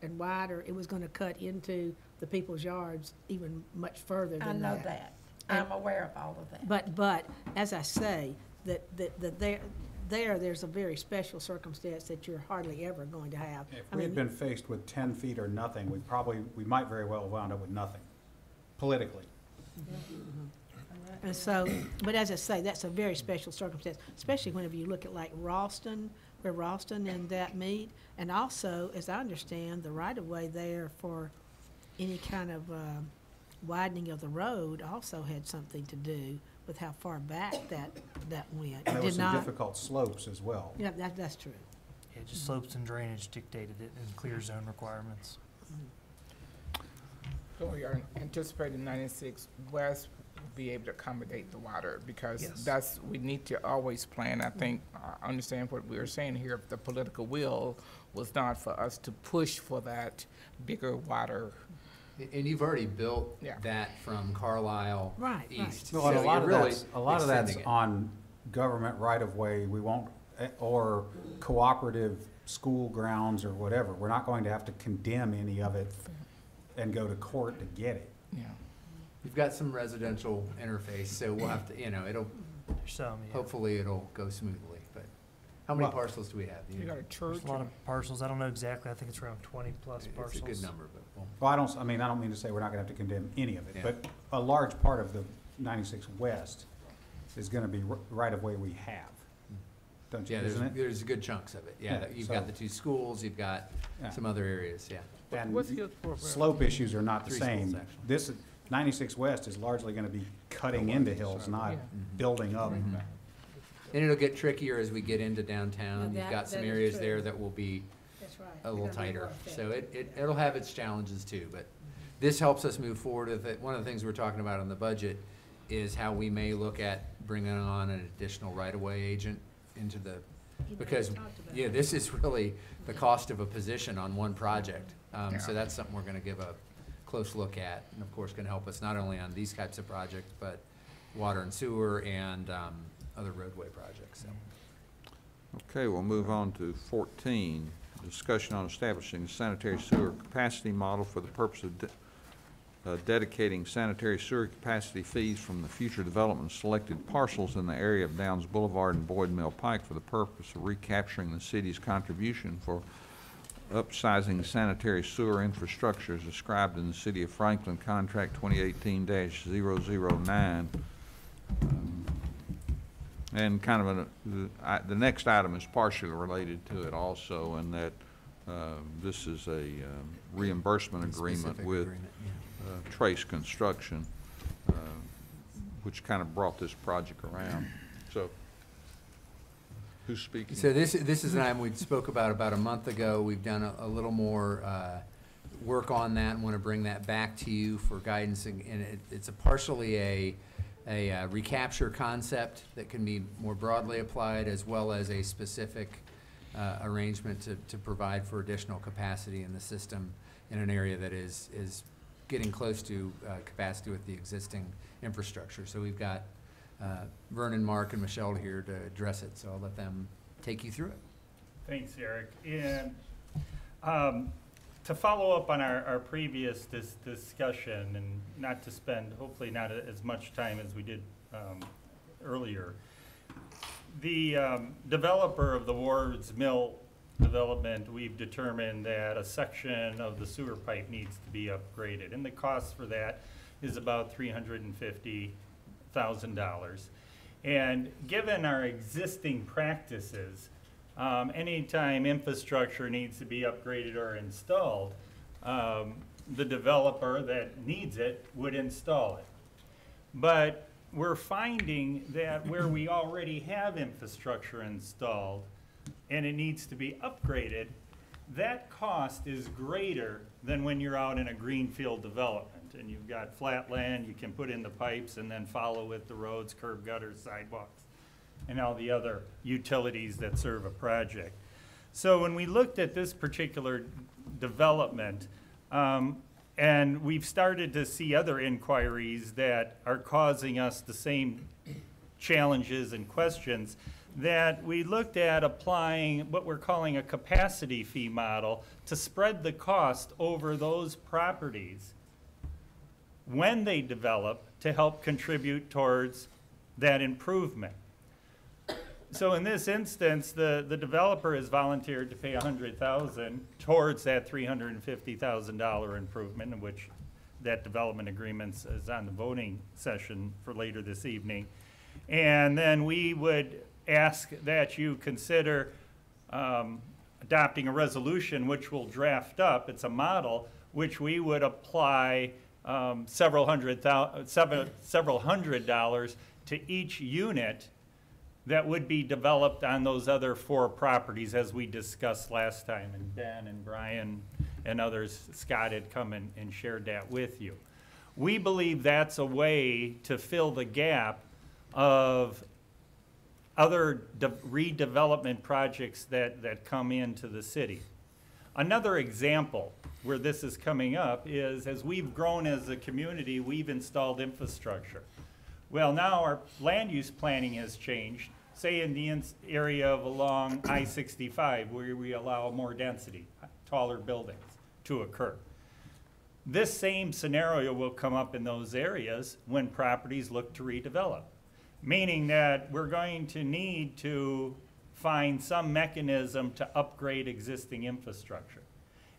and wider, it was gonna cut into the people's yards even much further I than know that. that. I'm aware of all of that. But as I say, there's a very special circumstance that you're hardly ever going to have. If I we had mean, been faced with 10 feet or nothing, we might very well have wound up with nothing, politically. And so, but as I say, that's a very special circumstance, especially whenever you look at like Ralston, where Ralston and that meet. And also, as I understand, the right-of-way there for any kind of widening of the road also had something to do with how far back that went. It There were did some not. difficult slopes as well. Yeah, that's true. Yeah, just slopes and drainage dictated it and clear zone requirements. So we are anticipating 96 West will be able to accommodate the water, because Yes. we need to always plan. I think, I understand what we were saying here, if the political will was not for us to push for that bigger water. And you've already built Yeah. that from Carlisle Right. east. Well, and So a lot you're of really that's extending it. on government right-of-way. We won't, or cooperative school grounds or whatever. We're not going to have to condemn any of it and go to court to get it. Yeah. You've got some residential interface, so we'll have to, it'll, There's some, yeah. hopefully it'll go smoothly, but how many Well- parcels do we have? You got a church. There's a lot of parcels. I don't know exactly. I think it's around 20-plus It's parcels. a good number, but we'll. Well, I don't mean to say we're not gonna have to condemn any of it, Yeah. but a large part of the 96 West is gonna be right-of-way we have. Don't you, Yeah, isn't it? there's good chunks of it, yeah. Yeah, You've got so- the 2 schools, you've got Yeah. some other areas, yeah. And What's the other program? slope issues are not the 3 schools, same. actually. This, 96 West is largely gonna be cutting into hills, not Yeah. building up. And it'll get trickier as we get into downtown. Well, You've that- got some that is areas true. there that will be That's right. a little They're gonna be tighter. more effective. So it'll have its challenges too, but this helps us move forward with it. One of the things we're talking about in the budget is how we may look at bringing on an additional right-of-way agent into the, because, yeah, this is really the cost of a position on one project. So that's something we're gonna give a close look at, and of course gonna help us not only on these types of projects, but water and sewer and, other roadway projects, so. Okay, we'll move on to 14, discussion on establishing a sanitary sewer capacity model for the purpose of dedicating sanitary sewer capacity fees from the future development of selected parcels in the area of Downs Boulevard and Boyd Mill Pike for the purpose of recapturing the city's contribution for upsizing sanitary sewer infrastructure as described in the City of Franklin Contract 2018-009. And kind of the next item is partially related to it also, in that this is a reimbursement agreement Specific with agreement, Trace Construction, which kind of brought this project around. So, who's speaking? So this is an item we spoke about a month ago. We've done a little more work on that and want to bring that back to you for guidance. And it's partially a recapture concept that can be more broadly applied, as well as a specific arrangement to provide for additional capacity in the system in an area that is getting close to capacity with the existing infrastructure. So we've got Vernon, Mark, and Michelle here to address it, so I'll let them take you through it. Thanks, Eric. And to follow up on our previous discussion, and not to spend, hopefully not as much time as we did earlier, the developer of the Wards Mill development, we've determined that a section of the sewer pipe needs to be upgraded, and the cost for that is about $350,000. And given our existing practices, anytime infrastructure needs to be upgraded or installed, the developer that needs it would install it. But we're finding that where we already have infrastructure installed and it needs to be upgraded, that cost is greater than when you're out in a greenfield development and you've got flat land, you can put in the pipes and then follow with the roads, curb gutters, sidewalks, and all the other utilities that serve a project. So when we looked at this particular development, and we've started to see other inquiries that are causing us the same challenges and questions, that we looked at applying what we're calling a capacity fee model to spread the cost over those properties when they develop to help contribute towards that improvement. So in this instance, the developer has volunteered to pay $100,000 towards that $350,000 improvement, in which that development agreement is on the voting session for later this evening. And then we would ask that you consider adopting a resolution which we'll draft up. It's a model which we would apply several hundred dollars to each unit that would be developed on those other 4 properties, as we discussed last time. And Ben and Brian and others, Scott had come and shared that with you. We believe that's a way to fill the gap of other redevelopment projects that come into the city. Another example where this is coming up is, as we've grown as a community, we've installed infrastructure. Well, now our land use planning has changed, say in the area of along I-65, where we allow more density, taller buildings to occur. This same scenario will come up in those areas when properties look to redevelop, meaning that we're going to need to find some mechanism to upgrade existing infrastructure.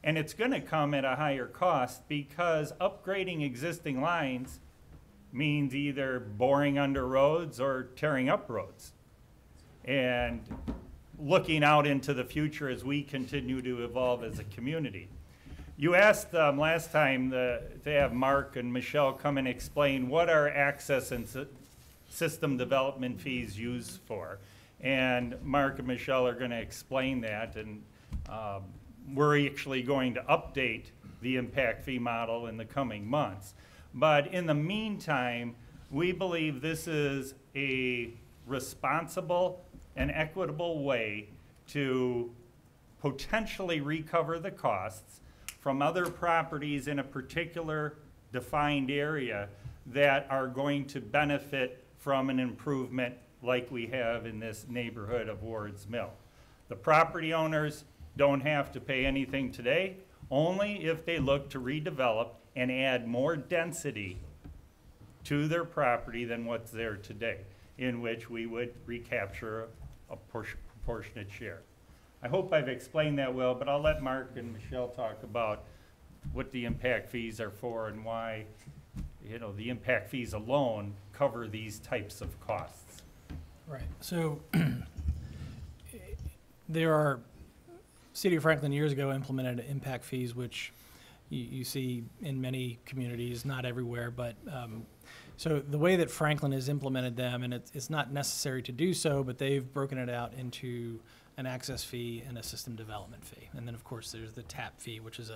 And it's going to come at a higher cost, because upgrading existing lines means either boring under roads or tearing up roads. And looking out into the future as we continue to evolve as a community. You asked last time to have Mark and Michelle come and explain what our access and system development fees used for. And Mark and Michelle are going to explain that, and we're actually going to update the impact fee model in the coming months. But in the meantime, we believe this is a responsible and equitable way to potentially recover the costs from other properties in a particular defined area that are going to benefit from an improvement like we have in this neighborhood of Wards Mill. The property owners don't have to pay anything today, only if they look to redevelop and add more density to their property than what's there today, in which we would recapture a proportionate share. I hope I've explained that well, but I'll let Mark and Michelle talk about what the impact fees are for and why, the impact fees alone cover these types of costs. Right. So there are, City of Franklin years ago implemented impact fees, which you see in many communities, not everywhere, but so the way that Franklin has implemented them, and it's not necessary to do so, but they've broken it out into an access fee and a system development fee. And then, of course, there's the TAP fee, which is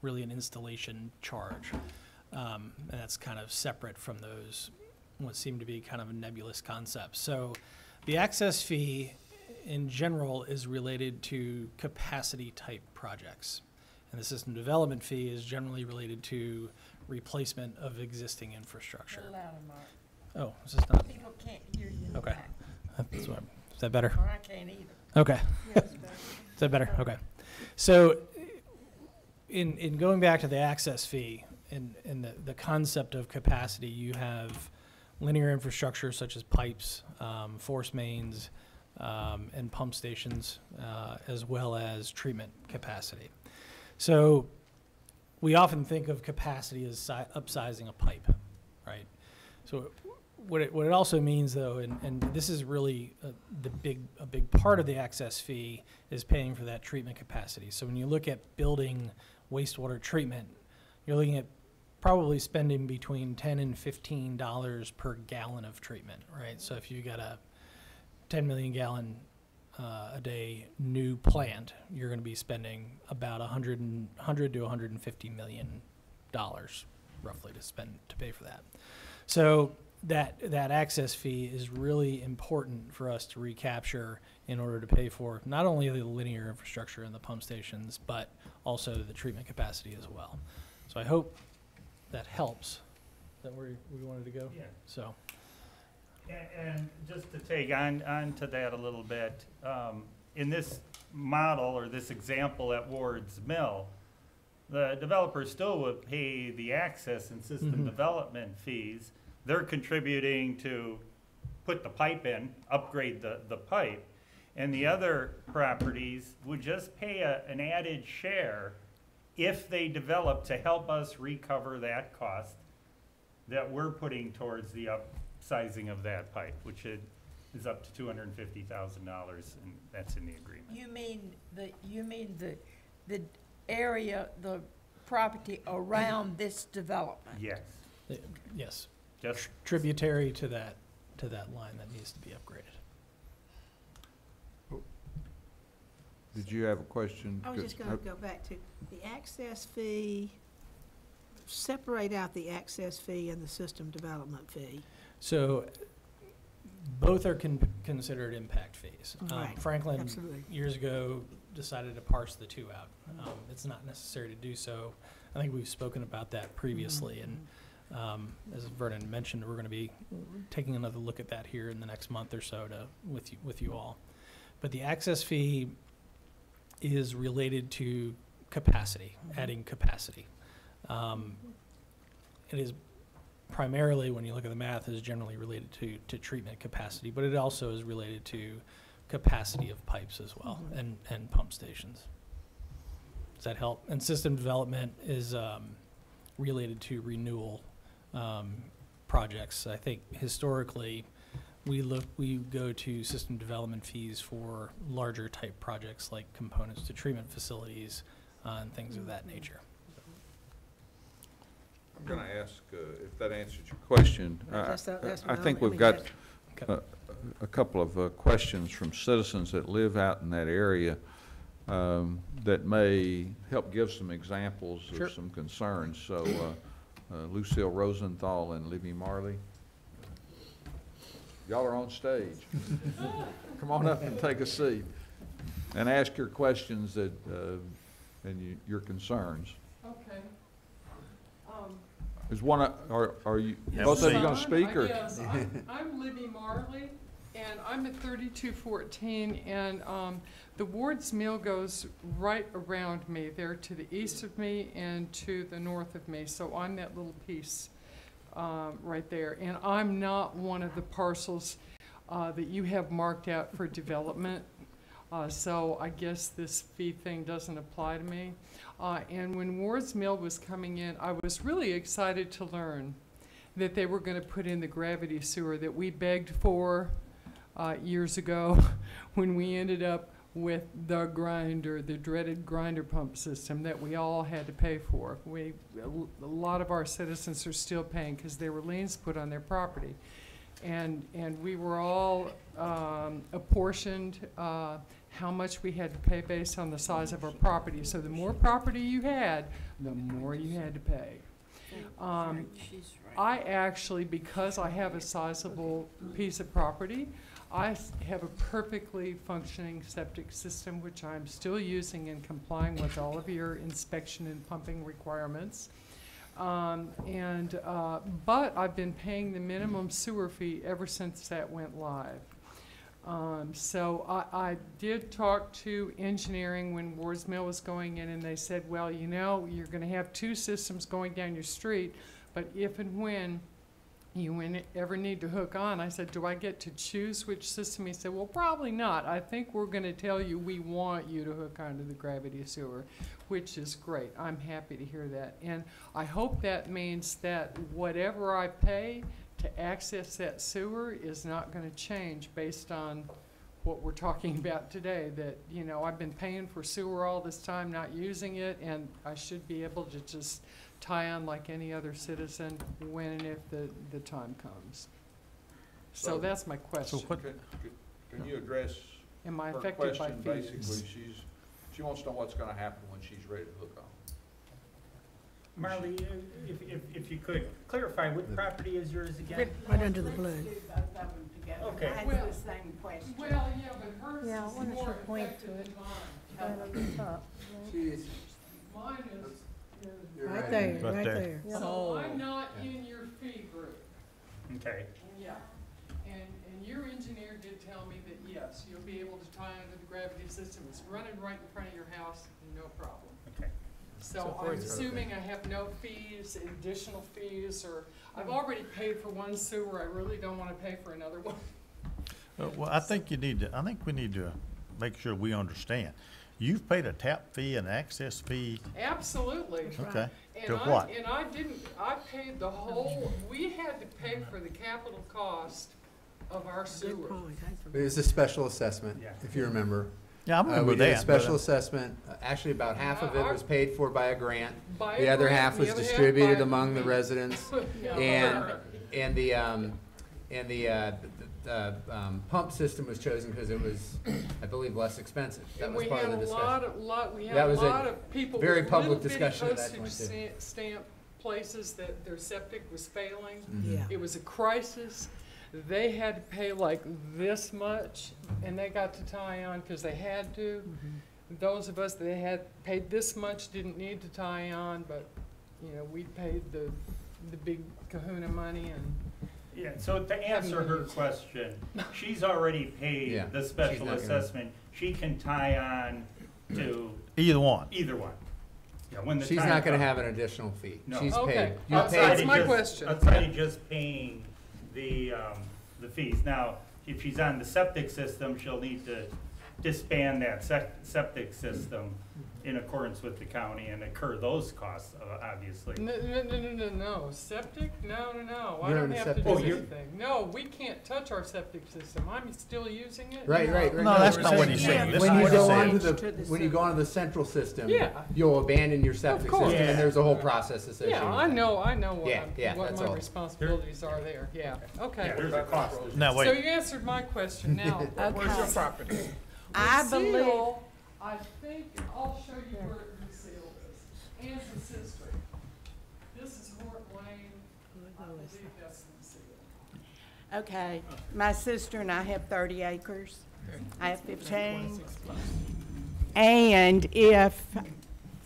really an installation charge. And that's kind of separate from those, what seem to be kind of a nebulous concept. So the access fee in general is related to capacity type projects. And the system development fee is generally related to replacement of existing infrastructure. Oh, is this not? People can't hear you in the Okay. back. Is that better? Or I can't either. Okay. Yeah, it's better. Is that better? Okay. So in going back to the access fee and the concept of capacity, you have linear infrastructure such as pipes, force mains, and pump stations, as well as treatment capacity. So we often think of capacity as upsizing a pipe, right? So what it also means, though, and this is really a big part of the access fee, is paying for that treatment capacity. So when you look at building wastewater treatment, you're looking at probably spending between $10 and $15 per gallon of treatment, right? So if you got a 10 million gallon a day new plant, you're going to be spending about $100 to $150 million roughly to pay for that. So that access fee is really important for us to recapture in order to pay for not only the linear infrastructure and the pump stations, but also the treatment capacity as well. So I hope that helps. Is that where we wanted to go? Yeah. So. And just to take on to that a little bit, in this model or this example at Ward's Mill, the developer still would pay the access and system development fees. They're contributing to put the pipe in, upgrade the pipe, and the other properties would just pay an added share if they develop to help us recover that cost that we're putting towards the upsizing of that pipe, which is up to $250,000, and that's in the agreement. You mean the area, the property around this development? Yes. Yes. Just Tributary to that line that needs to be upgraded. Did you have a question? I was just going to go back to the access fee, separate out the access fee and the system development fee. So both are considered impact fees. Right, Franklin, absolutely. years ago, decided to parse the two out. It's not necessary to do so. I think we've spoken about that previously, and as Vernon mentioned, we're going to be taking another look at that here in the next month or so with you all. But the access fee is related to capacity, adding capacity. It is primarily, when you look at the math, is generally related to treatment capacity, but it also is related to capacity of pipes as well, and pump stations. Does that help? And system development is related to renewal projects. I think historically, we go to system development fees for larger type projects like components to treatment facilities and things of that nature. I'm going to ask if that answers your question. I think we've got a couple of questions from citizens that live out in that area that may help give some examples of some concerns. So Lucille Rosenthal and Libby Marley, y'all are on stage. Come on up and take a seat and ask your questions and your concerns. Okay. Is one, are you, both of you going to speak, or? Yes, I'm Libby Marley, and I'm at 3214, and the Ward's Mill goes right around me, there to the east of me and to the north of me, so I'm that little piece right there. And I'm not one of the parcels that you have marked out for development, so I guess this fee thing doesn't apply to me. And when Ward's Mill was coming in, I was really excited to learn that they were going to put in the gravity sewer that we begged for years ago when we ended up with the grinder, the dreaded grinder pump system that we all had to pay for. A lot of our citizens are still paying because there were liens put on their property. And we were all apportioned how much we had to pay based on the size of our property. So the more property you had, the more you had to pay. I actually, because I have a sizable piece of property, I have a perfectly functioning septic system, which I'm still using and complying with all of your inspection and pumping requirements. But I've been paying the minimum sewer fee ever since that went live. So I did talk to engineering when Wards Mill was going in, and they said, well, you know, you're going to have 2 systems going down your street, but if and when you ever need to hook on, I said, do I get to choose which system? He said, well, probably not. I think we're going to tell you we want you to hook onto the gravity sewer, which is great. I'm happy to hear that. And I hope that means that whatever I pay to access that sewer is not going to change based on what we're talking about today, that, you know, I've been paying for sewer all this time, not using it, and I should be able to just tie on like any other citizen when and if the time comes. So that's my question. Can you address Am I her affected by question? fees? Basically, she wants to know what's gonna happen when she's ready to hook on. Marley, if you could clarify, what property is yours again? Right under the blue. Okay. I had the same question. Well, yeah, but hers Yeah, I is wanted to more point effective to it. than mine. Right on the top. Mine is Right there, Right right there. there. so I'm not in your fee group. Okay. Yeah, and your engineer did tell me that, yes, you'll be able to tie into the gravity system, it's running right in front of your house, no problem. Okay. So I'm assuming I have no fees, additional fees, or, I've already paid for one sewer, I really don't wanna pay for another one. Well, I think we need to make sure we understand. You've paid a tap fee and access fee, Absolutely. okay, And to what? I paid the whole, we had to pay for the capital cost of our Good sewer. point. I forgot. It was a special assessment, Yeah. if you remember. Yeah, I remember We did a that. special assessment. Actually, about half of it was paid for by a grant. By The a other grant, half the was other half distributed by among the me. residents. Yeah. And the pump system was chosen because it was, I believe, less expensive. That was part of the discussion. We That had a was a lot of people very with public little bitty discussion at that postage point, too. stamp places that their septic was failing. Mm-hmm. Yeah. It was a crisis. They had to pay like this much, and they got to tie on because they had to. Those of us that had paid this much didn't need to tie on, but, you know, we paid the big kahuna money and. Yeah, so to answer her question, she's already paid Yeah, the she's special not gonna- assessment. She can tie on to Either one. either one. Yeah, when the She's time not gonna comes. have an additional fee. No. She's Okay. paid. You Outside paid. That's my question. Outside of just paying the fees. Now, if she's on the septic system, she'll need to disband that septic system in accordance with the county and incur those costs, obviously. No, septic? No. I You're don't on the have to septic do system. Oh, you're- anything. No, we can't touch our septic system. I'm still using it. Right. No, that's not what he's saying. That's When not you what go he's onto saying. the, when you go onto the central system, Yeah. you'll abandon your septic course. system, and Yeah. there's a whole process associated Yeah, with I that. know Yeah, what that's my all. responsibilities are there, yeah, okay. Yeah, there's a cost. Now, So wait, you answered my question now. Where's your property? I believe, Lucille, I think, I'll show you where Lucille is, and the sister. This is Hort Lane, I believe that's Lucille. okay, my sister and I have 30 acres. I have 15. And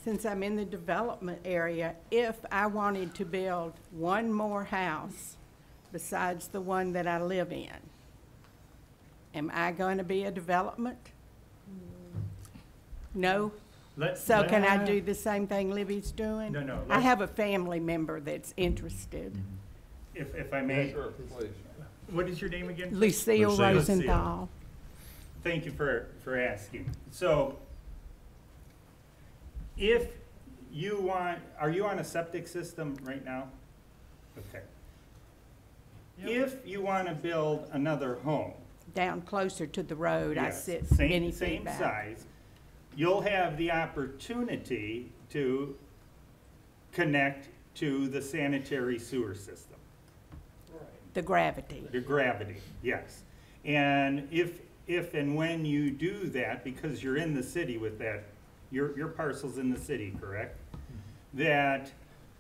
since I'm in the development area, if I wanted to build one more house besides the one that I live in, am I going to be a development? No? So can I do the same thing Libby's doing? No, no, I let's- have a family member that's interested. If I may, Sure, please. what is your name again? Lucille Lucille. Rosenthal. Thank you for asking. So, if you want, are you on a septic system right now? Okay. If you want to build another home, down closer to the road, I Yes, sit same- many feet Same back. size. You'll have the opportunity to connect to the sanitary sewer system. The gravity. The gravity, yes. And if and when you do that, because you're in the city with that, your parcel's in the city, correct? That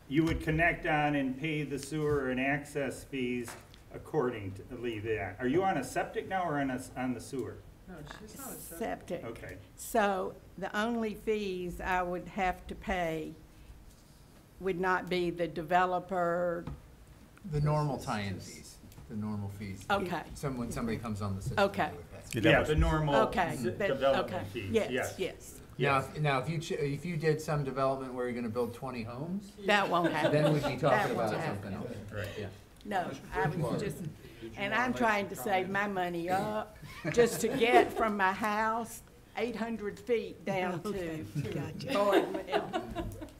you would connect on and pay the sewer and access fees according to that. Are you on a septic now or on the sewer? No, she's not a septic. Septic. Okay. So the only fees I would have to pay would not be the developer. The normal tie-in fees, the normal fees. Okay. When somebody comes on the system. Okay. they would pay. Yeah, the normal Okay, but- development okay. fees, Yes, yes. yes. Now, if you did some development where you're gonna build 20 homes, That won't happen. then we'd be That talking won't about happen. something else. Right. Yeah. No, I was just, and I'm trying to save my money up just to get from my house 800 feet down to Boydville.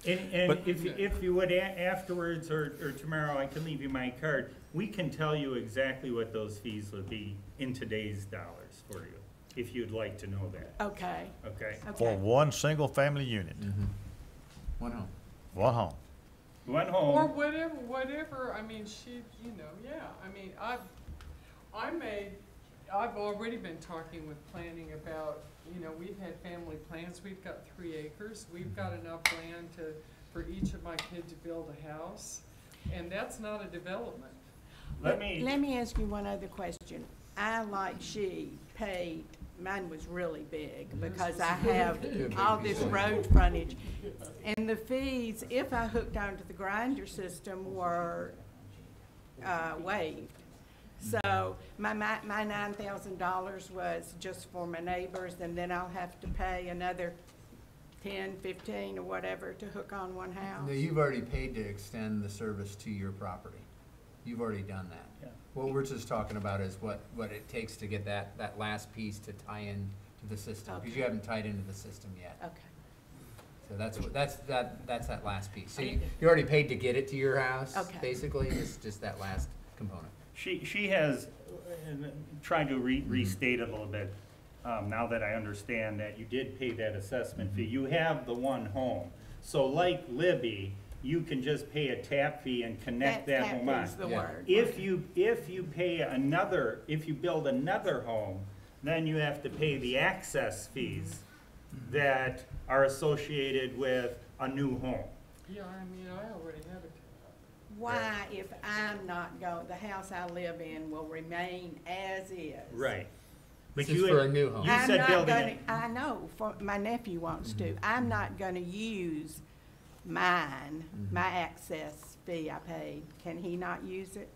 And if you would afterwards or tomorrow, I can leave you my card. We can tell you exactly what those fees would be in today's dollars for you, if you'd like to know that. Okay. Okay? For one single-family unit, One home. one home. One Or home, whatever, I mean, she, you know, yeah, I mean, I've already been talking with planning about, you know, we've had family plans, we've got 3 acres, we've got enough land for each of my kids to build a house, and that's not a development. let me, Let me ask you one other question. I, like she, paid, mine was really big because I have all this road frontage. And the fees, if I hooked onto the grinder system, were waived. So my $9,000 was just for my neighbors, and then I'll have to pay another 10, 15, or whatever to hook on one house. No, you've already paid to extend the service to your property. You've already done that. Yeah. What we're just talking about is what it takes to get that last piece to tie in to the system, because you Okay. haven't tied into the system yet. Okay. So that's that last piece. So you already paid to get it to your house, Okay. basically, it's just that last component. she has, trying to restate it a little bit, now that I understand that you did pay that assessment fee. You have the one home. So like Libby, you can just pay a tap fee and connect that home on. Tap is the Yeah. word. If you pay if you build another home, then you have to pay the access fees that are associated with a new home. Yeah, I mean, I already have it. Why, if I'm not the house I live in will remain as is? Right. But This is you for had- a new home. You I'm said not building gonna, it. I know, my nephew wants to. I'm not gonna use mine, my access fee I paid. Can he not use it?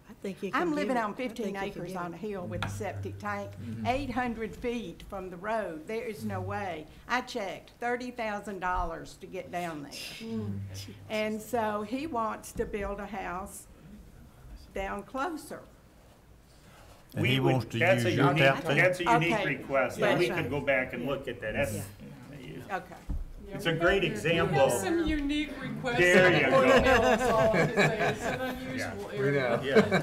I think you can I'm give living it. on I think 15 you can acres give on it. a hill with a septic tank, 800 feet from the road. There is no way. I checked, $30,000 to get down there. And so he wants to build a house down closer. And We he would- wants to that's a use your unique- tap fee? That's a unique Okay. request, Yeah. and we That's could right. go back and look at that. That's, Okay. It's a great example. We have some unique requests. There in you the go. Board mail, that's all I can say. It's an unusual We area. know. Yeah.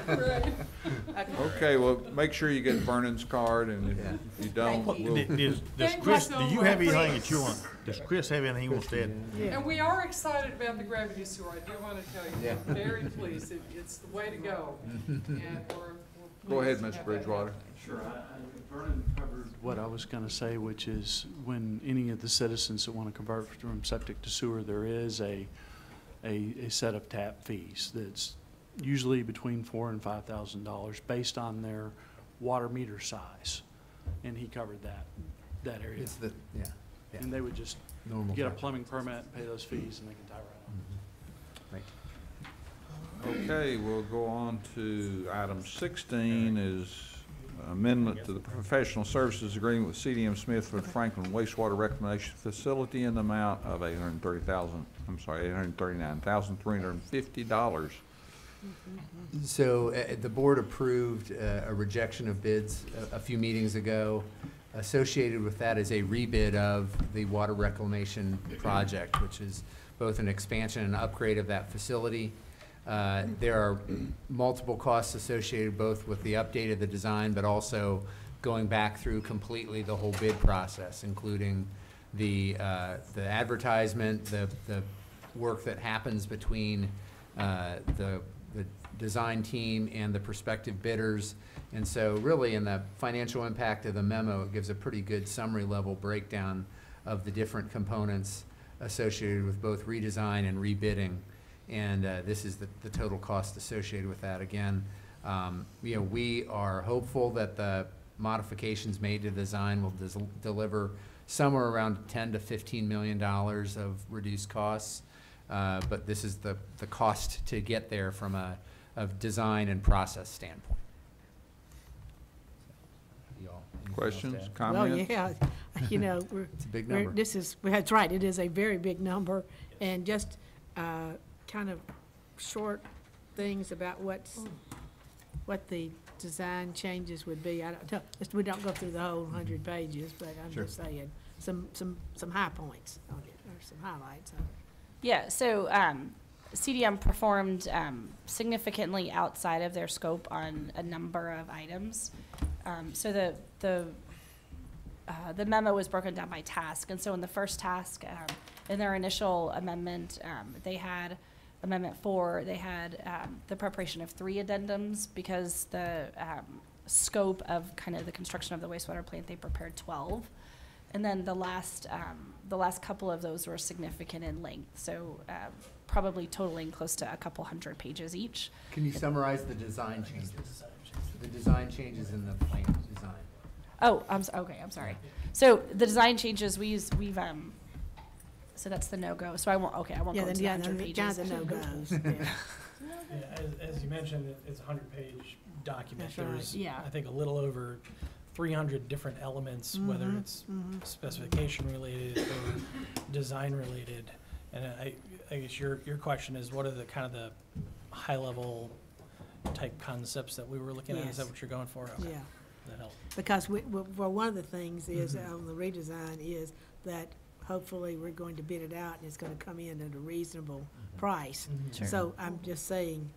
Right. Okay, well, make sure you get Vernon's card, and if you don't, Thank you. we'll, Does Thank you Chris, so do you much. have anything that you want, does Chris have anything he wants to add? And we are excited about the gravity sewer, I do want to tell you. Yeah. We're very pleased. It's the way to go. And we're go ahead, pleased to Mr. have that Bridgewater. happen. Sure. Vernon covered what I was gonna say, which is when any of the citizens that wanna convert from septic to sewer, there is a set of tap fees that's usually between $4,000 and $5,000 based on their water meter size. And he covered that area. It's yeah. And they would just Normal get a tax. plumbing permit, pay those fees, and they can tie right on. Right. Okay, we'll go on to item 16 is amendment to the professional services agreement with CDM Smith for the Franklin wastewater reclamation facility in the amount of $839,350. So the board approved a rejection of bids a few meetings ago. Associated with that is a rebid of the water reclamation project, which is both an expansion and upgrade of that facility. There are multiple costs associated both with the update of the design, but also going back through completely the whole bid process, including the advertisement, the work that happens between the design team and the prospective bidders. And so really in the financial impact of the memo, it gives a pretty good summary level breakdown of the different components associated with both redesign and rebidding. And this is the total cost associated with that. Again, we are hopeful that the modifications made to the design will deliver somewhere around $10 to $15 million of reduced costs. But this is the cost to get there from a design and process standpoint. Questions, Well, comments? yeah, It's a big number. That's right, it is a very big number, and just kind of short things about what the design changes would be. We don't go through the whole 100 pages, but I'm Sure. just saying, some high points on it, or some highlights on it. Yeah, so CDM performed significantly outside of their scope on a number of items. So the memo was broken down by task, and so in the first task, in their initial amendment, they had Amendment 4, they had the preparation of 3 addendums because the scope of kind of the construction of the wastewater plant, they prepared 12. And then the last couple of those were significant in length, so probably totaling close to a couple hundred pages each. Can you summarize the design changes? The design changes in the plant design. Oh, okay, I'm sorry. So the design changes, we've so that's the no-go, so I won't go into the 100 pages. The no-goes, yeah. Yeah, as you mentioned, it's a 100-page document. That's right. There's, Yeah. I think, a little over 300 different elements, whether it's specification related or design related. And I guess your question is, what are the kind of the high-level type concepts that we were looking at? Is that Yes. what you're going for? Okay. Yeah. That helps. Because well, one of the things is, on the redesign, is that hopefully we're going to bid it out and it's gonna come in at a reasonable price. Sure. So I'm just saying,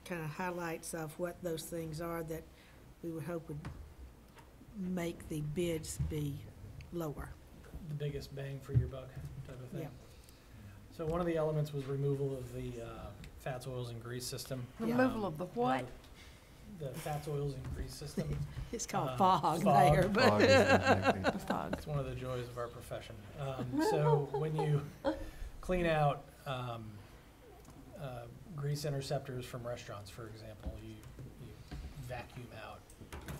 kind of highlights of what those things are that we would hope would make the bids be lower. The biggest bang for your buck type of thing. Yeah. So one of the elements was removal of the fats, oils, and grease system. Removal of the what? The fats, oils, and grease system. It's called Fog. fog there, but. Fog is It's one of the joys of our profession. So when you clean out grease interceptors from restaurants, for example, you vacuum out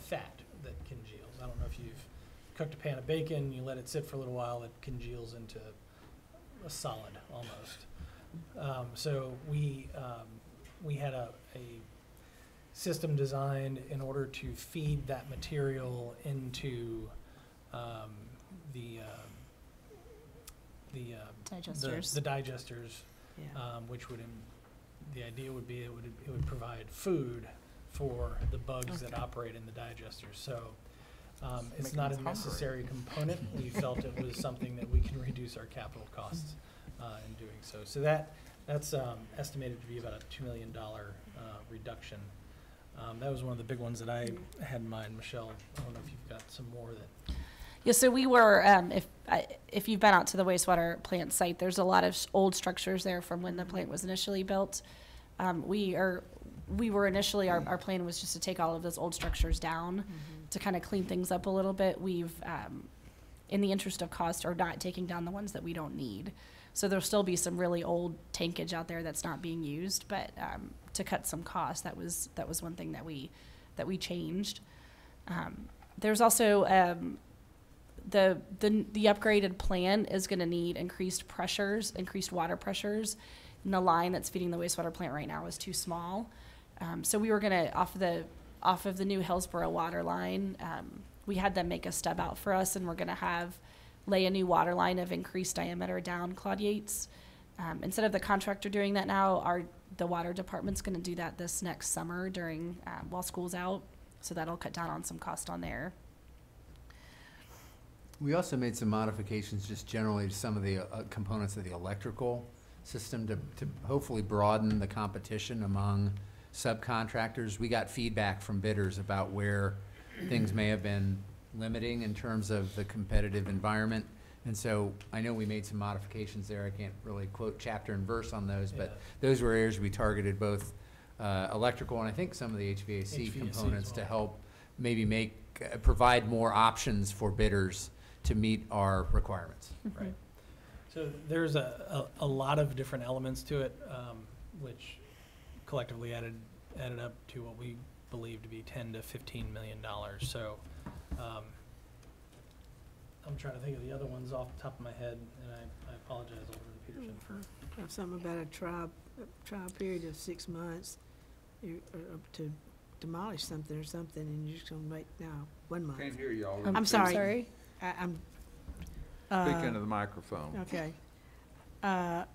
fat that congeals. I don't know if you've cooked a pan of bacon, you let it sit for a little while, it congeals into a solid almost. So we had a system designed in order to feed that material into the Digesters. The digesters, Yeah. which would, the idea would be it would provide food for the bugs that operate in the digesters. So it's Making not us a hungry. necessary component. We felt it was something that we can reduce our capital costs in doing so. So that's estimated to be about a $2 million reduction. That was one of the big ones that I had in mind. Michelle, I don't know if you've got some more that. Yeah, so we were, if you've been out to the wastewater plant site, there's a lot of old structures there from when the plant was initially built. We were initially, our plan was just to take all of those old structures down to kind of clean things up a little bit. We've, in the interest of cost, are not taking down the ones that we don't need. So there'll still be some really old tankage out there that's not being used, but to cut some costs, that was one thing that we changed. There's also the upgraded plant is going to need increased water pressures, and the line that's feeding the wastewater plant right now is too small. So we were going to off of the new Hillsborough water line, we had them make a stub out for us, and we're going to lay a new water line of increased diameter down Claude Yates. Instead of the contractor doing that now, the water department's going to do that this next summer during while school's out. So that'll cut down on some cost on there. We also made some modifications just generally to some of the components of the electrical system to hopefully broaden the competition among subcontractors. We got feedback from bidders about where things may have been limiting in terms of the competitive environment. And so I know we made some modifications there. I can't really quote chapter and verse on those, but those were areas we targeted both electrical and I think some of the HVAC components to help maybe provide more options for bidders to meet our requirements. Right. So there's a lot of different elements to it, which collectively added up to what we believe to be $10 to $15 million. So I'm trying to think of the other ones off the top of my head, and I apologize, Alderman Peterson, for. Have something about a trial period of 6 months, to demolish something or something, and you're just gonna make, 1 month. Can't hear you, Alderman. I'm sorry. I'm. Speak into the microphone. Okay. There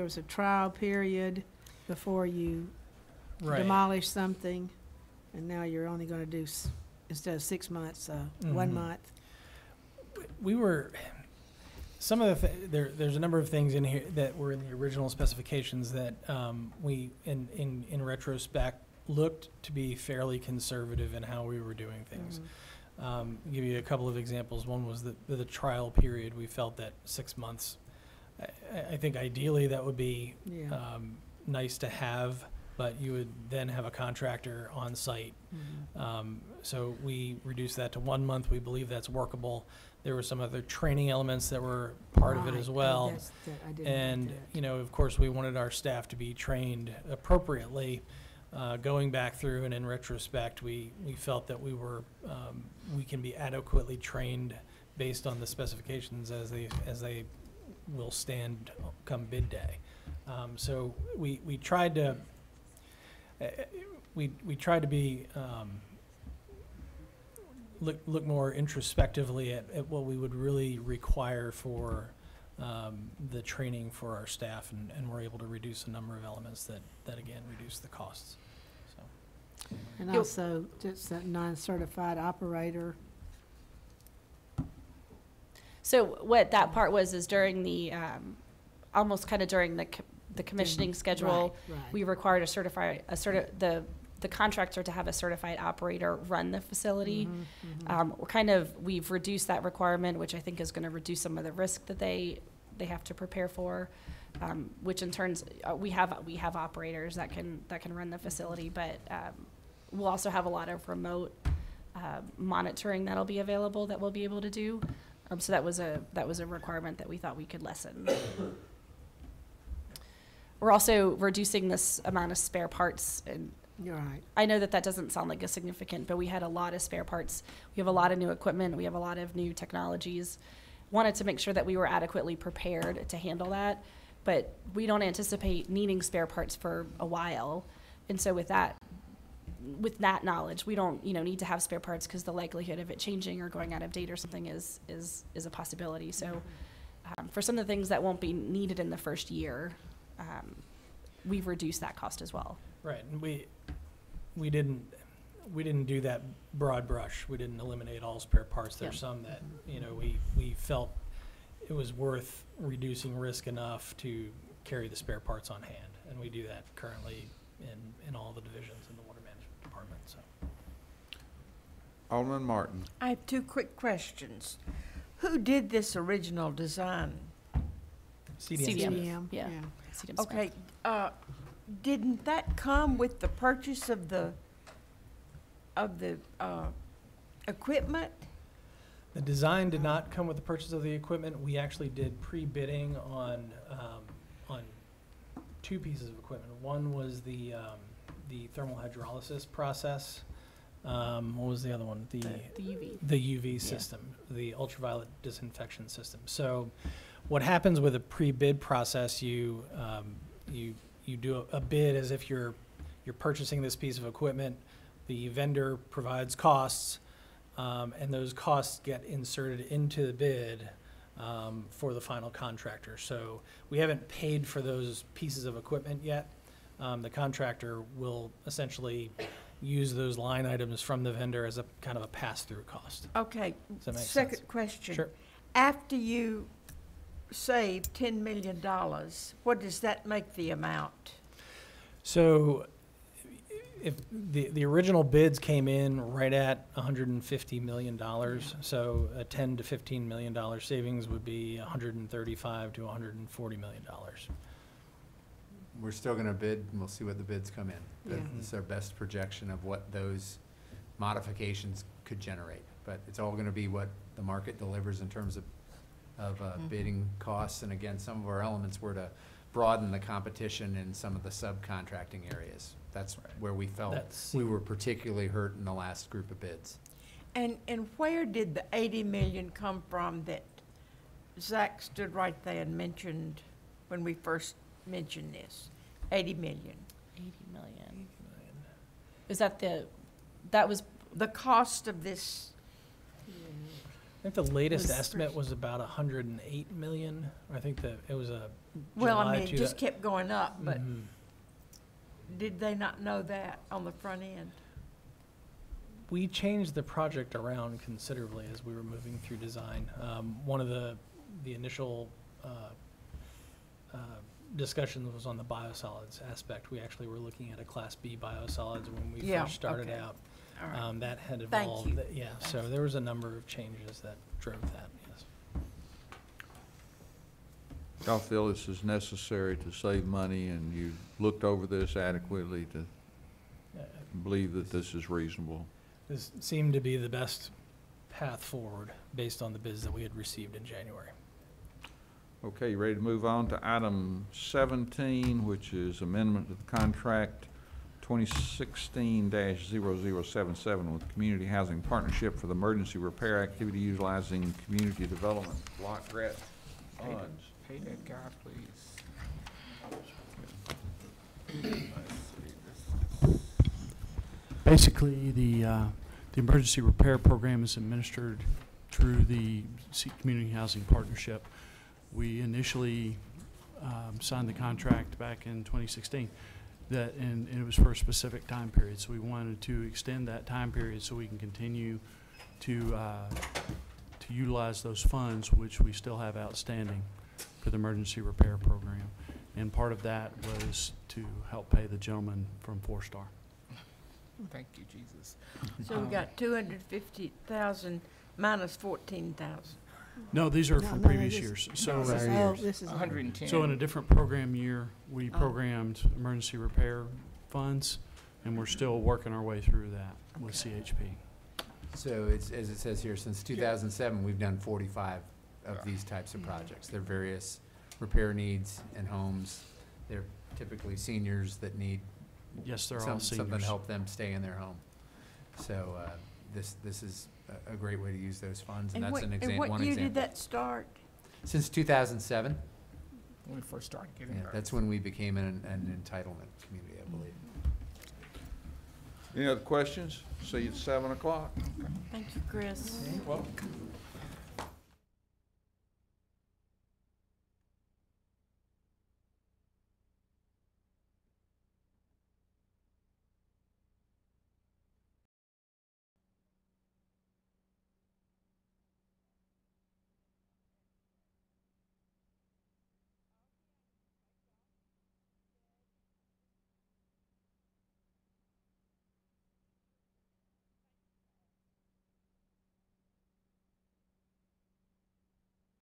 was a trial period before you Right. demolish something, and now you're only gonna do, instead of 6 months, 1 month. We were, some of there's a number of things in here that were in the original specifications that we, in retrospect, looked to be fairly conservative in how we were doing things. Give you a couple of examples. One was the trial period. We felt that 6 months, I think ideally that would be nice to have, but you would then have a contractor on site. So we reduced that to 1 month. We believe that's workable. There were some other training elements that were part of it as well. And, you know, of course, we wanted our staff to be trained appropriately. Going back through and in retrospect, we felt that we can be adequately trained based on the specifications as they will stand come bid day. So we tried to be look more introspectively at what we would really require for the training for our staff, and we're able to reduce a number of elements that again reduce the costs. So. And also, just a non-certified operator. So what that part was is during the, almost kind of during the commissioning schedule, right. we required the contractor to have a certified operator run the facility. We've reduced that requirement, which I think is going to reduce some of the risk that they have to prepare for, which in turns, we have operators that can run the facility, but we'll also have a lot of remote monitoring that'll be available that we'll be able to do. So that was a requirement that we thought we could lessen. We're also reducing this amount of spare parts, and you're right. I know that doesn't sound like a significant, but we had a lot of spare parts. We have a lot of new equipment. We have a lot of new technologies. Wanted to make sure that we were adequately prepared to handle that, but we don't anticipate needing spare parts for a while. And so with that knowledge, we don't need to have spare parts because the likelihood of it changing or going out of date or something is a possibility. So for some of the things that won't be needed in the first year, we've reduced that cost as well. Right, and we didn't do that broad brush. We didn't eliminate all spare parts. There's some that we felt it was worth reducing risk enough to carry the spare parts on hand, and we do that currently in all the divisions in the water management department. So, Alderman Martin. I have two quick questions. Who did this original design? CDM. Yeah. CDM Okay. Didn't that come with the purchase of the equipment? The design did not come with the purchase of the equipment. We actually did pre-bidding on two pieces of equipment. One was the thermal hydrolysis process. What was the other one? The UV. The UV system, the ultraviolet disinfection system. So, what happens with a pre-bid process? You do a bid as if you're purchasing this piece of equipment. The vendor provides costs, and those costs get inserted into the bid for the final contractor. So we haven't paid for those pieces of equipment yet. The contractor will essentially use those line items from the vendor as a kind of a pass-through cost. Okay. Does that make Second sense? question. Sure. After you save $10 million, what does that make the amount? So if the original bids came in right at $150 million, so a $10 to $15 million savings would be $135 to $140 million. We're still gonna bid, and we'll see what the bids come in. But Yeah. this is our best projection of what those modifications could generate. But it's all gonna be what the market delivers in terms of bidding costs. And again, some of our elements were to broaden the competition in some of the subcontracting areas. That's where we felt That's- we were particularly hurt in the last group of bids. And where did the 80 million come from that Zach stood right there and mentioned when we first mentioned this? 80 million. 80 million. Is that that was, The cost of this, I think the latest Was- estimate was about 108 million. I think that it was a well, I July mean, it to just the- kept going up, but Mhm. did they not know that on the front end? We changed the project around considerably as we were moving through design. One of the initial discussions was on the biosolids aspect. We actually were looking at a Class B biosolids when we Yeah, first started okay. out. All right. That had Thank evolved. you. Yeah, so there was a number of changes that drove that, yes. Y'all feel this is necessary to save money, and you looked over this adequately to believe that this is reasonable? This seemed to be the best path forward based on the bids that we had received in January. Okay, you ready to move on to item 17, which is amendment to the contract 2016-0077 with Community Housing Partnership for the emergency repair activity utilizing community development block grant funds. Pay that guy, please. Basically, the emergency repair program is administered through the Community Housing Partnership. We initially signed the contract back in 2016, and it was for a specific time period. So we wanted to extend that time period so we can continue to utilize those funds, which we still have outstanding for the emergency repair program. And part of that was to help pay the gentleman from 4-Star. Thank you, Jesus. So we got 250,000 minus 14,000. No, these are No, from no, previous this- years. no, So, this is- oh, this is- 110. so in a different program year, we Oh. programmed emergency repair funds, and we're still working our way through that with CHP. So it's, as it says here, since 2007, we've done 45 of these types of projects. They're various repair needs in homes. They're typically seniors that need Yes, they're all something to seniors. help them stay in their home. So this is a great way to use those funds, and that's an And example, one what year example. did that start? Since 2007, When we first started getting yeah, ours. that's when we became an entitlement community, I believe. Any other questions? See you at 7 o'clock. Thank you, Chris. Welcome.